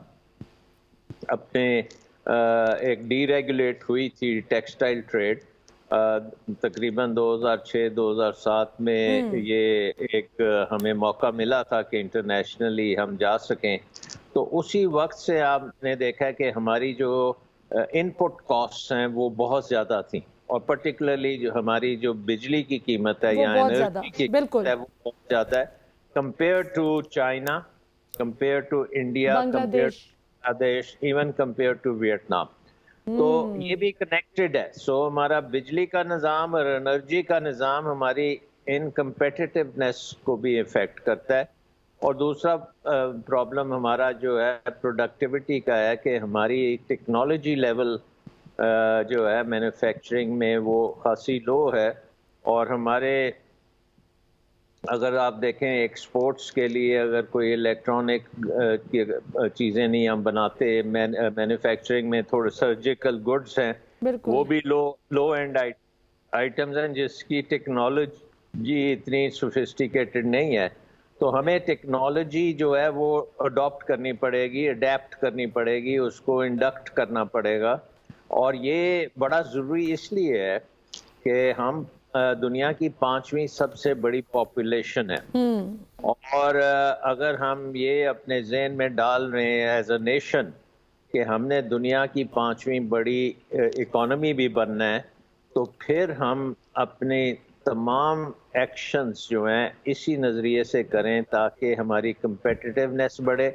اپنے ایک ڈی ریگولیٹ ہوئی تھی ٹیکسٹائل ٹریڈ تقریباً 2006-2007 میں، یہ ایک ہمیں موقع ملا تھا کہ انٹرنیشنلی ہم جا سکیں. تو اسی وقت سے آپ نے دیکھا کہ ہماری جو ان پٹ کاسٹ ہیں وہ بہت زیادہ تھیں، اور پرٹیکولرلی جو ہماری جو بجلی کی قیمت ہے وہ یا بہت زیادہ. انرجی کی قیمت بالکل. ہے وہ بہت زیادہ ہے compare to China, compare to India, Bangla compare Desh. To Bangladesh, even compare to Vietnam. تو یہ بھی کنیکٹڈ ہے. سو ہمارا بجلی کا نظام اور انرجی کا نظام ہماری ان کمپیٹیٹیونیس کو بھی افیکٹ کرتا ہے. اور دوسرا پرابلم ہمارا جو ہے پروڈکٹیوٹی کا ہے کہ ہماری ٹیکنالوجی لیول جو ہے مینوفیکچرنگ میں وہ خاصی لو ہے. اور ہمارے اگر آپ دیکھیں ایکسپورٹس کے لیے اگر کوئی الیکٹرانک چیزیں نہیں ہم بناتے، مینوفیکچرنگ میں تھوڑے سرجیکل گڈس ہیں بالکل. وہ بھی لو اینڈ آئٹمز ہیں جس کی ٹیکنالوجی اتنی سوفسٹیکیٹڈ نہیں ہے. تو ہمیں ٹیکنالوجی جو ہے وہ اڈاپٹ کرنی پڑے گی، اڈیپٹ کرنی پڑے گی، اس کو انڈکٹ کرنا پڑے گا. اور یہ بڑا ضروری اس لیے ہے کہ ہم دنیا کی 5ویں سب سے بڑی پاپولیشن ہے، اور اگر ہم یہ اپنے ذہن میں ڈال رہے ہیں ایز اے نیشن کہ ہم نے دنیا کی 5ویں بڑی اکانومی بھی بننا ہے، تو پھر ہم اپنے تمام ایکشنز جو ہیں اسی نظریے سے کریں تاکہ ہماری کمپیٹیٹیونیس بڑھے،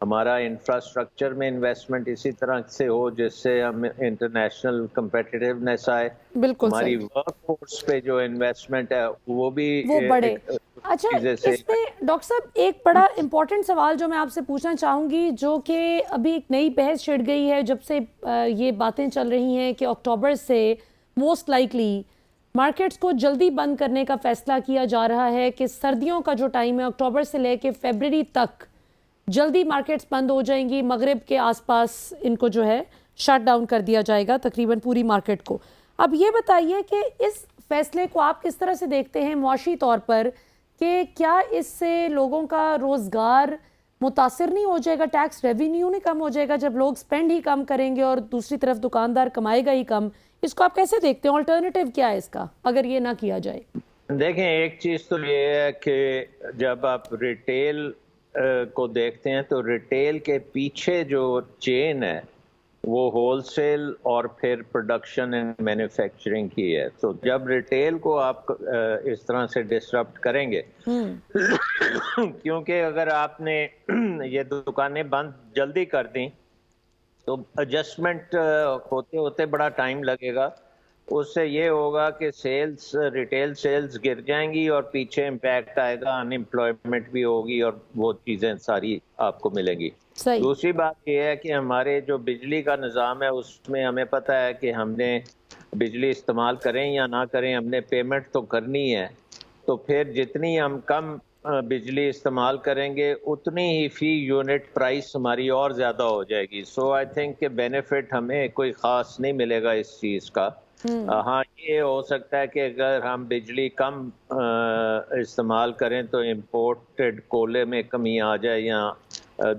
ہمارا انفراسٹرکچر میں انویسٹمنٹ اسی طرح سے ہو جس سے ہم انٹرنیشنل کمپیٹیٹیونیس آئے، بالکل ہماری صحیح. ورک فورس پہ جو انویسٹمنٹ ہے وہ بھی وہ بڑھے. ایک اچھا، چیزیں سے. اس میں ڈاکٹر صاحب ایک بڑا امپورٹنٹ سوال جو میں آپ سے پوچھنا چاہوں گی، جو کہ ابھی ایک نئی بحث چھڑ گئی ہے جب سے یہ باتیں چل رہی ہیں کہ اکتوبر سے موسٹ لائکلی مارکیٹس کو جلدی بند کرنے کا فیصلہ کیا جا رہا ہے، کہ سردیوں کا جو ٹائم ہے اکتوبر سے لے کے فیبرری تک جلدی مارکیٹس بند ہو جائیں گی، مغرب کے آس پاس ان کو جو ہے شٹ ڈاؤن کر دیا جائے گا تقریباً پوری مارکیٹ کو. اب یہ بتائیے کہ اس فیصلے کو آپ کس طرح سے دیکھتے ہیں معاشی طور پر، کہ کیا اس سے لوگوں کا روزگار متاثر نہیں ہو جائے گا، ٹیکس ریونیو نہیں کم ہو جائے گا جب لوگ سپینڈ ہی کم کریں گے اور دوسری طرف دکاندار کمائے گا ہی کم؟ اس کو آپ کیسے دیکھتے ہیں؟ آلٹرنیٹیو کیا ہے اس کا اگر یہ نہ کیا جائے؟ دیکھیں ایک چیز تو یہ ہے کہ جب آپ ریٹیل کو دیکھتے ہیں تو ریٹیل کے پیچھے جو چین ہے وہ ہول سیل اور پھر پروڈکشن اینڈ مینوفیکچرنگ کی ہے. تو جب ریٹیل کو آپ اس طرح سے ڈسرپٹ کریں گے کیونکہ اگر آپ نے یہ دکانیں بند جلدی کر دیں تو ایڈجسٹمنٹ ہوتے ہوتے بڑا ٹائم لگے گا. اس سے یہ ہوگا کہ سیلز ریٹیل سیلز گر جائیں گی اور پیچھے امپیکٹ آئے گا, ان امپلائمنٹ بھی ہوگی اور وہ چیزیں ساری آپ کو ملیں گی. صحیح. دوسری بات یہ ہے کہ ہمارے جو بجلی کا نظام ہے اس میں ہمیں پتہ ہے کہ ہم نے بجلی استعمال کریں یا نہ کریں ہم نے پیمنٹ تو کرنی ہے, تو پھر جتنی ہم کم بجلی استعمال کریں گے اتنی ہی فی یونٹ پرائس ہماری اور زیادہ ہو جائے گی. سو آئی تھنک کہ بینیفٹ ہمیں کوئی خاص نہیں ملے گا اس چیز کا. ہاں یہ ہو سکتا ہے کہ اگر ہم بجلی کم استعمال کریں تو امپورٹڈ کولے میں کمی آ جائے یا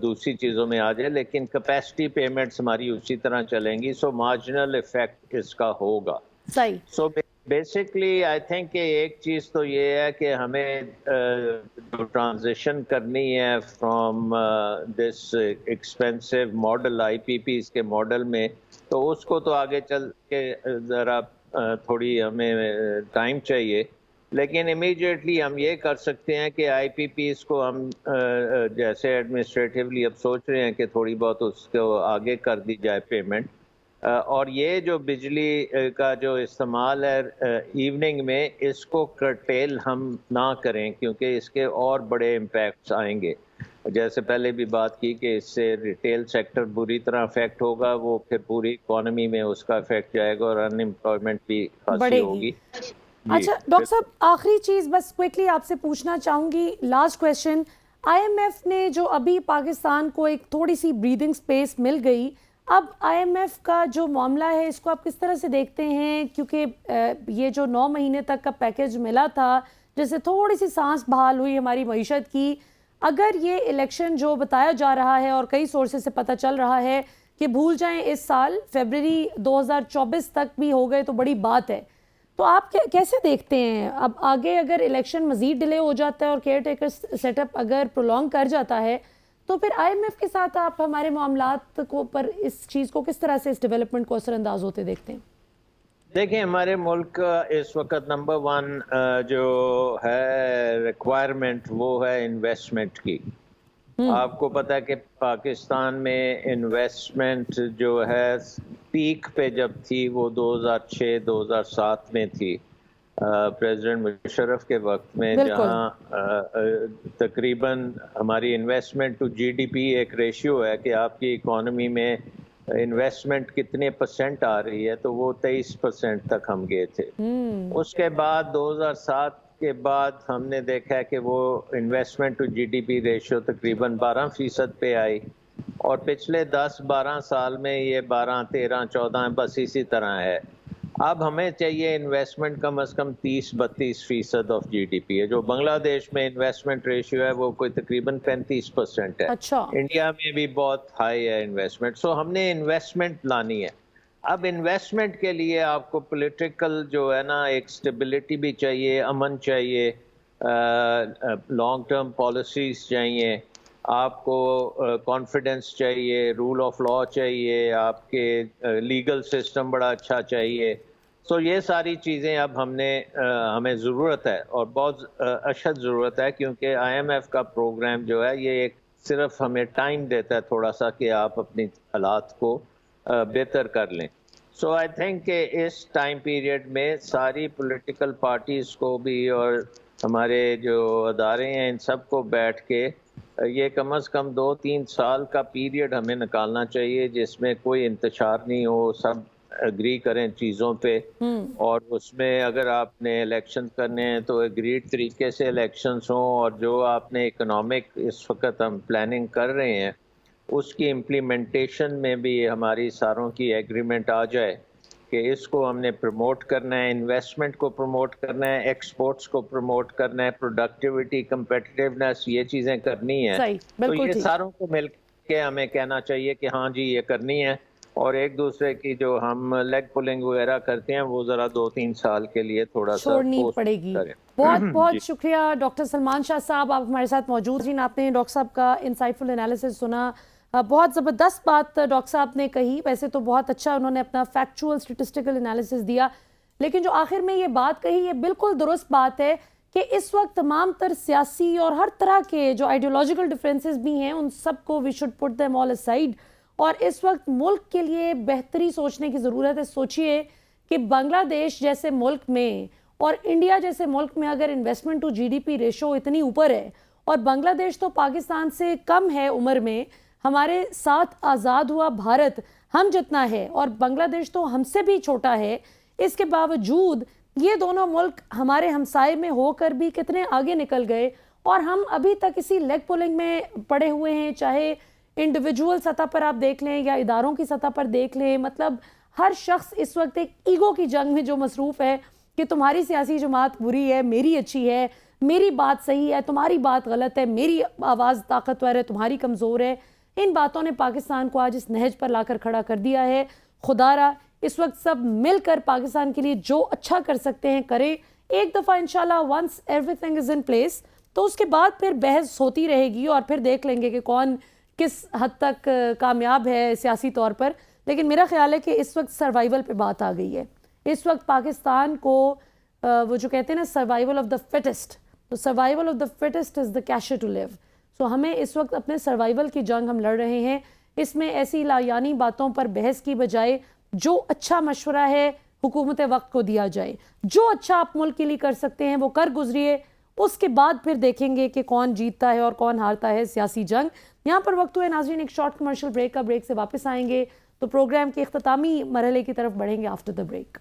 دوسری چیزوں میں آ جائے, لیکن کیپیسٹی پیمنٹس ہماری اسی طرح چلیں گی. سو مارجنل افیکٹ اس کا ہوگا. صحیح. سو بیسکلی آئی تھنک کہ ایک چیز تو یہ ہے کہ ہمیں جو ٹرانزیشن کرنی ہے from this expensive model I P Ps کے ماڈل میں, تو اس کو تو آگے چل کے ذرا تھوڑی ہمیں ٹائم چاہیے. لیکن امیڈیٹلی ہم یہ کر سکتے ہیں کہ آئی پی پیز کو ہم جیسے ایڈمنسٹریٹیولی اب سوچ رہے ہیں کہ تھوڑی بہت اس کو آگے کر دی جائے پیمنٹ, اور یہ جو بجلی کا جو استعمال ہے ایوننگ میں اس کو کرٹیل ہم نہ کریں کیونکہ اس کے اور بڑے امپیکٹس آئیں گے. جیسے پہلے بھی بات کی کہ اس سے ریٹیل سیکٹر بری طرح افیکٹ ہوگا, وہ پھر پوری اکانومی میں اس کا افیکٹ جائے گا اور ان امپلائمنٹ بھی خاصی ہوگی. اچھا ڈاکٹر صاحب, آخری چیز بس کوئکلی آپ سے پوچھنا چاہوں گی, last question. I M F نے جو ابھی پاکستان کو ایک تھوڑی سی بریدنگ سپیس مل گئی, اب آئی ایم ایف کا جو معاملہ ہے اس کو آپ کس طرح سے دیکھتے ہیں؟ کیونکہ یہ جو 9 مہینے تک کا پیکیج ملا تھا جس سے تھوڑی سی سانس بحال ہوئی ہماری معیشت کی, اگر یہ الیکشن جو بتایا جا رہا ہے اور کئی سورسز سے پتہ چل رہا ہے کہ بھول جائیں اس سال فیبرری 2024 تک بھی ہو گئے تو بڑی بات ہے, تو آپ کیسے دیکھتے ہیں اب آگے اگر الیکشن مزید ڈیلے ہو جاتا ہے اور کیئر ٹیکر سیٹ اپ اگر پرولونگ کر جاتا ہے تو پھر آئی ایم ایف کے ساتھ آپ ہمارے معاملات کو پر اس چیز کو کس طرح سے اس ڈیولپمنٹ کو اثر انداز ہوتے دیکھتے ہیں؟ دیکھیں ہمارے ملک کا اس وقت نمبر 1 جو ہے ریکوائرمنٹ وہ ہے انویسٹمنٹ کی. آپ کو پتہ ہے کہ پاکستان میں انویسٹمنٹ جو ہے پیک پہ جب تھی وہ 2006-2007 میں تھی, پریزیڈنٹ مشرف کے وقت میں, جہاں تقریباً ہماری investment to G D P ایک ریشیو ہے کہ آپ کی اکانومی میں انویسٹمنٹ کتنے % آ رہی ہے, تو وہ 23% تک ہم گئے تھے. اس کے بعد 2007 کے بعد ہم نے دیکھا کہ وہ investment to G D P ratio تقریباً 12% پہ آئی, اور پچھلے 10-12 سال میں یہ 12-13-14 بس اسی طرح ہے. اب ہمیں چاہیے انویسٹمنٹ کم از کم 30-32% آف جی ڈی پی ہے. جو بنگلہ دیش میں انویسٹمنٹ ریشیو ہے وہ کوئی تقریباً 35% ہے. انڈیا میں بھی بہت ہائی ہے انویسٹمنٹ. سو ہم نے انویسٹمنٹ لانی ہے. اب انویسٹمنٹ کے لیے آپ کو پولیٹیکل جو ہے نا ایک سٹیبلٹی بھی چاہیے, امن چاہیے, لانگ ٹرم پالیسیز چاہیے, آپ کو کانفیڈنس چاہیے, رول آف لا چاہیے, آپ کے لیگل سسٹم بڑا اچھا چاہیے. سو یہ ساری چیزیں اب ہمیں ضرورت ہے اور بہت اشد ضرورت ہے, کیونکہ آئی ایم ایف کا پروگرام جو ہے یہ ایک صرف ہمیں ٹائم دیتا ہے تھوڑا سا کہ آپ اپنی حالات کو بہتر کر لیں. سو آئی تھنک کہ اس ٹائم پیریڈ میں ساری پولیٹیکل پارٹیز کو بھی اور ہمارے جو ادارے ہیں ان سب کو بیٹھ کے یہ کم از کم 2-3 سال کا پیریڈ ہمیں نکالنا چاہیے جس میں کوئی انتشار نہیں ہو, سب اگری کریں چیزوں پہ, اور اس میں اگر آپ نے الیکشن کرنے ہیں تو اگریڈ طریقے سے الیکشنز ہوں, اور جو آپ نے اکنامک اس وقت ہم پلاننگ کر رہے ہیں اس کی امپلیمنٹیشن میں بھی ہماری ساروں کی ایگریمنٹ آ جائے کہ اس کو ہم نے پروموٹ کرنا ہے, انویسٹمنٹ کو پروموٹ کرنا ہے, ایکسپورٹس کو پروموٹ کرنا ہے, پروڈکٹیوٹی, کمپیٹیٹیونیس, یہ چیزیں کرنی ہیں. تو یہ ساروں کو مل کے ہمیں کہنا چاہیے کہ ہاں جی یہ کرنی ہے, اور ایک دوسرے کی جو ہم لیگ پولنگ وغیرہ کرتے ہیں وہ ذرا 2-3 سال کے لیے تھوڑا سا چھوڑنی پڑے گی. بہت بہت شکریہ ڈاکٹر سلمان شاہ صاحب, آپ ہمارے ساتھ موجود ہیں. آپ نے ڈاکٹر صاحب کا انسائٹفل انالیسس سنا, بہت زبردست بات ڈاکٹر صاحب نے کہی. ویسے تو بہت اچھا انہوں نے اپنا فیکچوئل اسٹیٹسٹیکل انالیسس دیا, لیکن جو آخر میں یہ بات کہی یہ بالکل درست بات ہے کہ اس وقت تمام تر سیاسی اور ہر طرح کے جو آئیڈیولوجیکل ڈفرینسز بھی ہیں ان سب کو we should put them all aside, اور اس وقت ملک کے لیے بہتری سوچنے کی ضرورت ہے. سوچئے کہ بنگلہ دیش جیسے ملک میں اور انڈیا جیسے ملک میں اگر investment to G D P ratio اتنی اوپر ہے اور بنگلہ دیش تو پاکستان سے کم ہے عمر میں، ہمارے ساتھ آزاد ہوا بھارت ہم جتنا ہے اور بنگلہ دیش تو ہم سے بھی چھوٹا ہے، اس کے باوجود یہ دونوں ملک ہمارے ہمسائے میں ہو کر بھی کتنے آگے نکل گئے اور ہم ابھی تک اسی لیگ پولنگ میں پڑے ہوئے ہیں، چاہے انڈیویجول سطح پر آپ دیکھ لیں یا اداروں کی سطح پر دیکھ لیں. مطلب ہر شخص اس وقت ایک ایگو کی جنگ میں جو مصروف ہے کہ تمہاری سیاسی جماعت بری ہے، میری اچھی ہے، میری بات صحیح ہے، تمہاری بات غلط ہے، میری آواز طاقتور ہے، تمہاری کمزور ہے. ان باتوں نے پاکستان کو آج اس نہج پر لا کر کھڑا کر دیا ہے. خدا را اس وقت سب مل کر پاکستان کے لیے جو اچھا کر سکتے ہیں کریں. ایک دفعہ انشاءاللہ once everything is in place تو اس کے بعد پھر بحث ہوتی رہے گی اور پھر دیکھ لیں گے کہ کون کس حد تک کامیاب ہے سیاسی طور پر. لیکن میرا خیال ہے کہ اس وقت سروائیول پہ بات آ گئی ہے. اس وقت پاکستان کو وہ جو کہتے ہیں نا سروائیول آف دا فٹسٹ، تو survival of the fittest is the کیشر ٹو لیو. سو ہمیں اس وقت اپنے سروائیول کی جنگ ہم لڑ رہے ہیں. اس میں ایسی لایانی باتوں پر بحث کی بجائے جو اچھا مشورہ ہے حکومت وقت کو دیا جائے، جو اچھا آپ ملک کے لیے کر سکتے ہیں وہ کر گزریے. اس کے بعد پھر دیکھیں گے کہ کون جیتتا ہے اور کون ہارتا ہے سیاسی جنگ. یہاں پر وقت ہوئے ناظرین ایک شارٹ کمرشل بریک کا. بریک سے واپس آئیں گے تو پروگرام کے اختتامی مرحلے کی طرف بڑھیں گے after the break.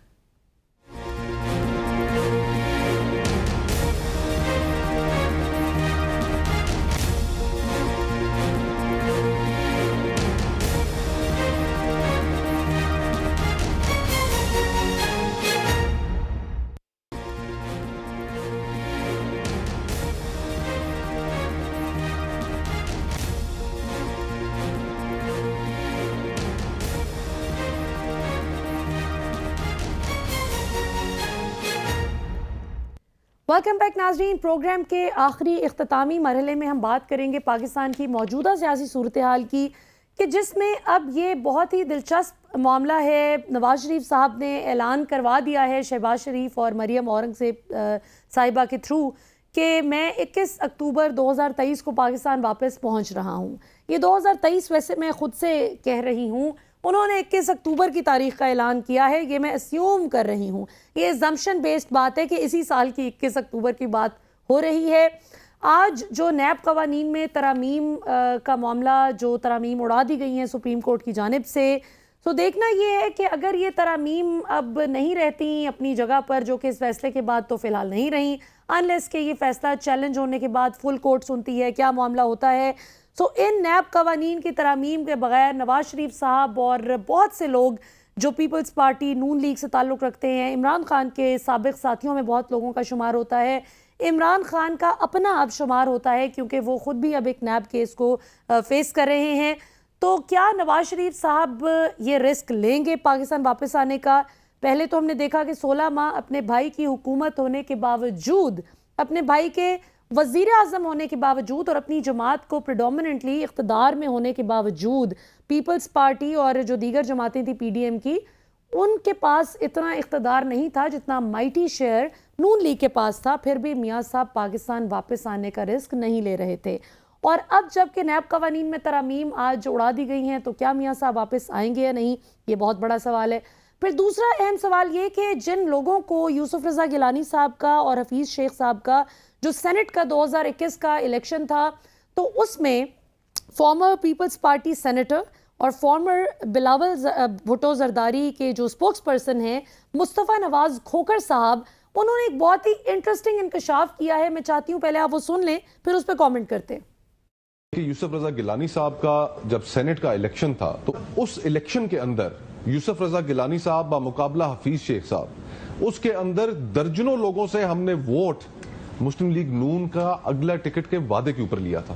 Welcome back ناظرین. پروگرام کے آخری اختتامی مرحلے میں ہم بات کریں گے پاکستان کی موجودہ سیاسی صورتحال کی، کہ جس میں اب یہ بہت ہی دلچسپ معاملہ ہے. نواز شریف صاحب نے اعلان کروا دیا ہے شہباز شریف اور مریم اورنگزیب صاحبہ کے تھرو کہ میں 21 اکتوبر 2023 کو پاکستان واپس پہنچ رہا ہوں. یہ 2023 ویسے میں خود سے کہہ رہی ہوں، انہوں نے 21 اکتوبر کی تاریخ کا اعلان کیا ہے. یہ میں اسیوم کر رہی ہوں، یہ زمشن بیسڈ بات ہے کہ اسی سال کی 21 اکتوبر کی بات ہو رہی ہے. آج جو نیب قوانین میں ترامیم کا معاملہ، جو ترامیم اڑا دی گئی ہیں سپریم کورٹ کی جانب سے، تو دیکھنا یہ ہے کہ اگر یہ ترامیم اب نہیں رہتی اپنی جگہ پر، جو کہ اس فیصلے کے بعد تو فی الحال نہیں رہیں، انلیس کہ یہ فیصلہ چیلنج ہونے کے بعد فل کورٹ سنتی ہے کیا معاملہ ہوتا ہے. سو ان نیب قوانین کی ترامیم کے بغیر نواز شریف صاحب اور بہت سے لوگ جو پیپلز پارٹی نون لیگ سے تعلق رکھتے ہیں، عمران خان کے سابق ساتھیوں میں بہت لوگوں کا شمار ہوتا ہے، عمران خان کا اپنا اب شمار ہوتا ہے کیونکہ وہ خود بھی اب ایک نیب کیس کو فیس کر رہے ہیں. تو کیا نواز شریف صاحب یہ رسک لیں گے پاکستان واپس آنے کا؟ پہلے تو ہم نے دیکھا کہ 16 ماہ اپنے بھائی کی حکومت ہونے کے باوجود، اپنے بھائی کے وزیر اعظم ہونے کے باوجود اور اپنی جماعت کو پریڈومننٹلی اقتدار میں ہونے کے باوجود، پیپلز پارٹی اور جو دیگر جماعتیں تھیں پی ڈی ایم کی، ان کے پاس اتنا اقتدار نہیں تھا جتنا مائٹی شیئر نون لیگ کے پاس تھا. پھر بھی میاں صاحب پاکستان واپس آنے کا رسک نہیں لے رہے تھے. اور اب جب کہ نیب قوانین میں ترامیم آج اڑا دی گئی ہیں تو کیا میاں صاحب واپس آئیں گے یا نہیں، یہ بہت بڑا سوال ہے. پھر دوسرا اہم سوال یہ کہ جن لوگوں کو یوسف رضا گیلانی صاحب کا اور حفیظ شیخ صاحب کا جو سینٹ کا 2021 کا الیکشن تھا، تو اس میں فارمر پیپلز پارٹی سینیٹر اور فارمر بلاول بھٹو زرداری کے جو سپوکس پرسن ہیں مصطفیٰ نواز کھوکر صاحب، انہوں نے ایک بہت ہی انٹرسٹنگ انکشاف کیا ہے. میں چاہتی ہوں پہلے آپ وہ سن لیں پھر اس پہ کامنٹ کرتے ہیں. یوسف رضا گیلانی صاحب کا جب سینٹ کا الیکشن تھا تو اس الیکشن کے اندر یوسف رضا گیلانی صاحب بمقابلہ حفیظ شیخ صاحب، اس کے اندر درجنوں لوگوں سے ہم نے ووٹ مسلم لیگ نون کا اگلا ٹکٹ کے وعدے کے اوپر لیا تھا.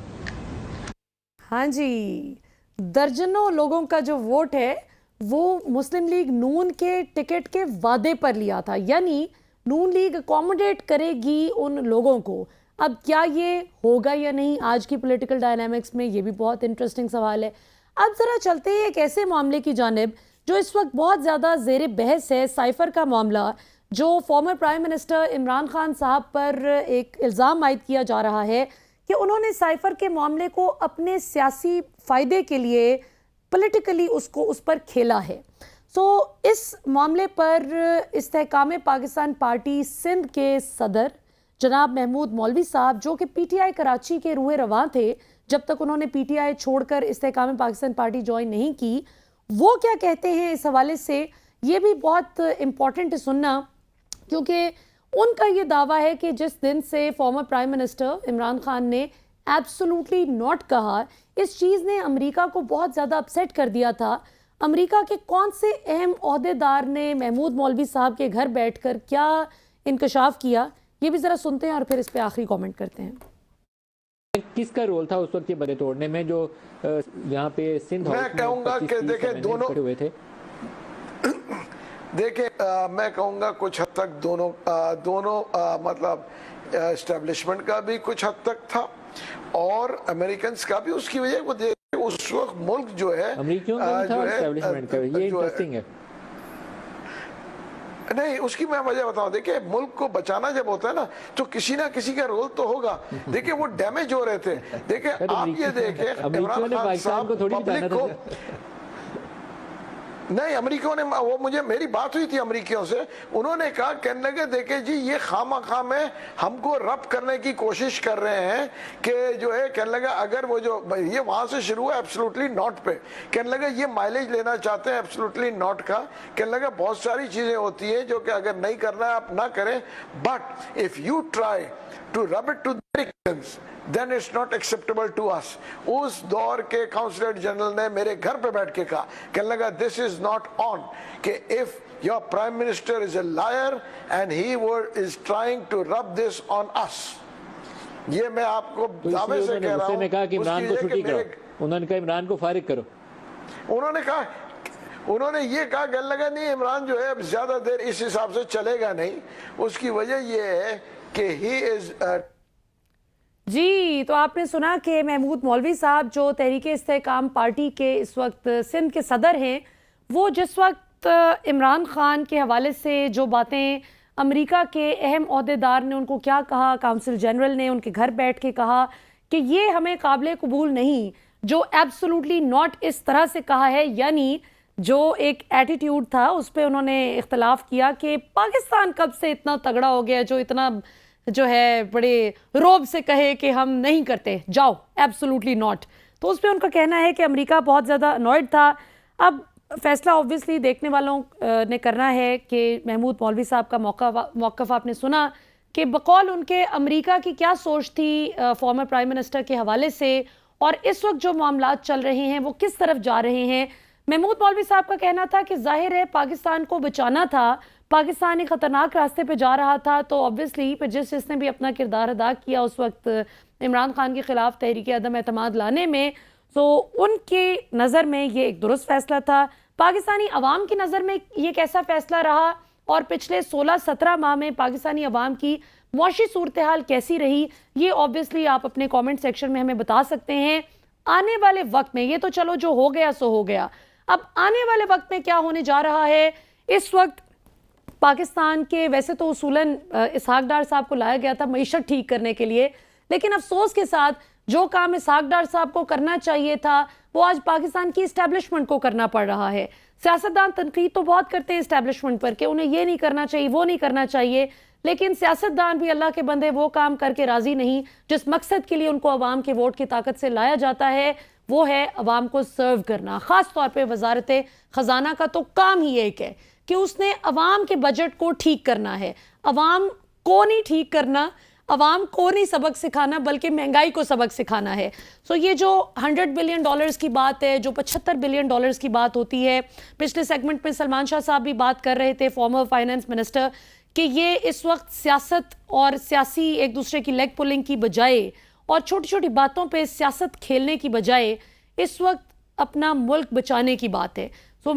ہاں جی، درجنوں لوگوں کا جو ووٹ ہے وہ مسلم لیگ نون کے ٹکٹ کے وعدے پر لیا تھا. یعنی نون لیگ اکوموڈیٹ کرے گی ان لوگوں کو. اب کیا یہ ہوگا یا نہیں آج کی پولیٹیکل ڈائنامکس میں، یہ بھی بہت انٹرسٹنگ سوال ہے. اب ذرا چلتے ہیں ایک ایسے معاملے کی جانب جو اس وقت بہت زیادہ زیر بحث ہے، سائفر کا معاملہ، جو former prime minister Imran Khan صاحب پر ایک الزام عائد کیا جا رہا ہے کہ انہوں نے سائفر کے معاملے کو اپنے سیاسی فائدے کے لیے پولیٹیکلی اس پر کھیلا ہے. تو اس معاملے پر استحکام پاکستان پارٹی سندھ کے صدر جناب محمود مولوی صاحب، جو کہ پی ٹی آئی کراچی کے روح رواں تھے جب تک انہوں نے پی ٹی آئی چھوڑ کر استحکام پاکستان پارٹی جوائن نہیں کی، وہ کیا کہتے ہیں اس حوالے سے، یہ بھی بہت امپورٹنٹ ہے سننا، کیونکہ ان کا یہ دعویٰ ہے کہ جس دن سے former prime minister Imran Khan نے ایبسولوٹلی ناٹ کہا، اس چیز نے امریکہ کو بہت زیادہ اپسیٹ کر دیا تھا۔ امریکہ کے کون سے اہم عہدیدار نے محمود مولوی صاحب کے گھر بیٹھ کر کیا انکشاف کیا، یہ بھی ذرا سنتے ہیں اور پھر اس پہ آخری کامنٹ کرتے ہیں۔ کس کا رول تھا اس وقت یہ بدے توڑنے میں جو یہاں پہ سندھ میں کہوں گا کہ دیکھیں دونوں ہوئے تھے؟ دیکھیں میں کہوں گا کچھ حد تک دونوں مطلب اسٹیبلشمنٹ کا بھی کچھ حد تک تھا اور امریکنز کا بھی، اس کی وجہ وہ اس وقت ملک جو ہے امریکیوں کا بھی تھا اور اسٹیبلشمنٹ کا بھی، یہ انٹرسٹنگ ہے۔ نہیں، اس کی میں وجہ بتاؤں، دیکھیں ملک کو بچانا جب ہوتا ہے نا تو کسی نہ کسی کا رول تو ہوگا۔ دیکھیں وہ ڈیمیج ہو رہے تھے، دیکھیں آپ یہ دیکھیں عمران خان صاحب پبلک کو، نہیں امریکیوں نے، وہ مجھے میری بات ہوئی تھی امریکیوں سے، انہوں نے کہا، کہنے لگے دیکھیں جی یہ خواہ میں ہم کو رب کرنے کی کوشش کر رہے ہیں کہ جو ہے، کہنے لگا اگر وہ جو یہ وہاں سے شروع ہے ایبسولوٹلی ناٹ پہ، کہنے لگا یہ مائلیج لینا چاہتے ہیں ایبسولوٹلی ناٹ کا، کہنے لگا بہت ساری چیزیں ہوتی ہیں جو کہ اگر نہیں کرنا ہے آپ نہ کریں، but if you try to rub it to the Americans then it's not acceptable to us۔ اس دور کے کاؤنسلر جنرل نے میرے گھر پہ بیٹھ کے کہا، کہنے لگا this is not on، کہ if your prime minister is a liar and he is trying to rub this on us۔ یہ میں آپ کو دعوے سے کہہ رہا ہوں۔ انہوں نے کہا کہ عمران کو چھٹی کرو، انہوں نے کہا عمران کو فارغ کرو، انہوں نے یہ کہا، کہنے لگا نہیں عمران جو ہے زیادہ دیر اس حساب سے چلے گا نہیں، اس کی وجہ یہ ہے کہ he is جی، تو آپ نے سنا کہ محمود مولوی صاحب جو تحریک استحکام پارٹی کے اس وقت سندھ کے صدر ہیں، وہ جس وقت عمران خان کے حوالے سے جو باتیں امریکہ کے اہم عہدیدار نے ان کو کیا کہا، کونسل جنرل نے ان کے گھر بیٹھ کے کہا کہ یہ ہمیں قابل قبول نہیں، جو ایبسولوٹلی ناٹ اس طرح سے کہا ہے، یعنی جو ایک ایٹیٹیوڈ تھا اس پہ انہوں نے اختلاف کیا کہ پاکستان کب سے اتنا تگڑا ہو گیا جو اتنا جو ہے بڑے روب سے کہے کہ ہم نہیں کرتے، جاؤ ایبسولوٹلی ناٹ۔ تو اس پہ ان کا کہنا ہے کہ امریکہ بہت زیادہ انوائڈ تھا۔ اب فیصلہ اوبویسلی دیکھنے والوں نے کرنا ہے کہ محمود مولوی صاحب کا موقف آپ نے سنا کہ بقول ان کے امریکہ کی کیا سوچ تھی فارمر پرائم منسٹر کے حوالے سے، اور اس وقت جو معاملات چل رہے ہیں وہ کس طرف جا رہے ہیں۔ محمود مولوی صاحب کا کہنا تھا کہ ظاہر ہے پاکستان کو بچانا تھا، پاکستان ایک خطرناک راستے پہ جا رہا تھا، تو اوبویسلی پھر جس نے بھی اپنا کردار ادا کیا اس وقت عمران خان کے خلاف تحریک عدم اعتماد لانے میں، تو ان کی نظر میں یہ ایک درست فیصلہ تھا۔ پاکستانی عوام کی نظر میں یہ کیسا فیصلہ رہا، اور پچھلے 16-17 ماہ میں پاکستانی عوام کی معاشی صورتحال کیسی رہی، یہ اوبویسلی آپ اپنے کامنٹ سیکشن میں ہمیں بتا سکتے ہیں۔ آنے والے وقت میں یہ تو چلو جو ہو گیا سو ہو گیا، اب آنے والے وقت میں کیا ہونے جا رہا ہے۔ اس وقت پاکستان کے ویسے تو اصولاً اسحاق ڈار صاحب کو لایا گیا تھا معیشت ٹھیک کرنے کے لیے، لیکن افسوس کے ساتھ جو کام اسحاق ڈار صاحب کو کرنا چاہیے تھا وہ آج پاکستان کی اسٹیبلشمنٹ کو کرنا پڑ رہا ہے۔ سیاستدان تنقید تو بہت کرتے ہیں اسٹیبلشمنٹ پر کہ انہیں یہ نہیں کرنا چاہیے، وہ نہیں کرنا چاہیے، لیکن سیاستدان بھی اللہ کے بندے وہ کام کر کے راضی نہیں جس مقصد کے لیے ان کو عوام کے ووٹ کی طاقت سے لایا جاتا ہے، وہ ہے عوام کو سرو کرنا۔ خاص طور پہ وزارت خزانہ کا تو کام ہی ایک ہے کہ اس نے عوام کے بجٹ کو ٹھیک کرنا ہے، عوام کو نہیں ٹھیک کرنا، عوام کو نہیں سبق سکھانا بلکہ مہنگائی کو سبق سکھانا ہے۔ سو یہ جو $100 بلین کی بات ہے، جو $75 بلین کی بات ہوتی ہے، پچھلے سیگمنٹ میں سلمان شاہ صاحب بھی بات کر رہے تھے، فارمر فائنانس منسٹر، کہ یہ اس وقت سیاست اور سیاسی ایک دوسرے کی لیگ پولنگ کی بجائے اور چھوٹی چھوٹی باتوں پہ سیاست کھیلنے کی بجائے اس وقت اپنا ملک بچانے کی بات ہے۔ تو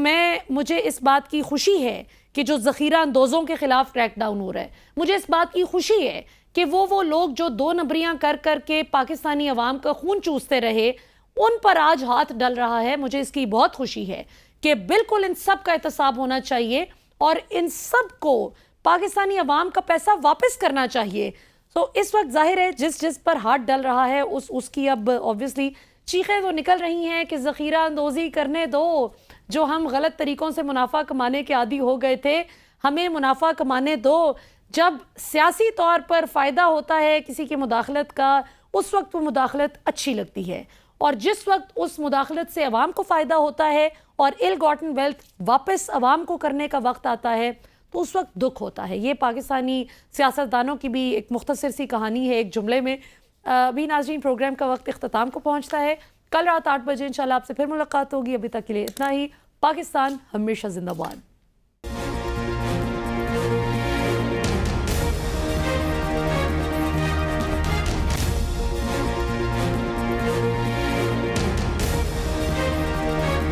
مجھے اس بات کی خوشی ہے کہ جو ذخیرہ اندوزوں کے خلاف کریک ڈاؤن ہو رہا ہے، مجھے اس بات کی خوشی ہے کہ وہ لوگ جو 2 نمبریاں کر کر کے پاکستانی عوام کا خون چوستے رہے ان پر آج ہاتھ ڈل رہا ہے۔ مجھے اس کی بہت خوشی ہے کہ بالکل ان سب کا احتساب ہونا چاہیے اور ان سب کو پاکستانی عوام کا پیسہ واپس کرنا چاہیے۔ تو اس وقت ظاہر ہے جس پر ہاتھ ڈل رہا ہے اس کی اب اوبویسلی چیخیں تو نکل رہی ہیں کہ ذخیرہ اندوزی کرنے دو، جو ہم غلط طریقوں سے منافع کمانے کے عادی ہو گئے تھے، ہمیں منافع کمانے دو. جب سیاسی طور پر فائدہ ہوتا ہے کسی کی مداخلت کا، اس وقت وہ مداخلت اچھی لگتی ہے، اور جس وقت اس مداخلت سے عوام کو فائدہ ہوتا ہے اور ill gotten wealth واپس عوام کو کرنے کا وقت آتا ہے تو اس وقت دکھ ہوتا ہے. یہ پاکستانی سیاستدانوں کی بھی ایک مختصر سی کہانی ہے ایک جملے میں. ابھی ناظرین پروگرام کا وقت اختتام کو پہنچتا ہے. کل رات 8 بجے انشاءاللہ آپ سے پھر ملاقات ہوگی. ابھی تک کے لیے اتنا ہی. پاکستان ہمیشہ زندہ باد.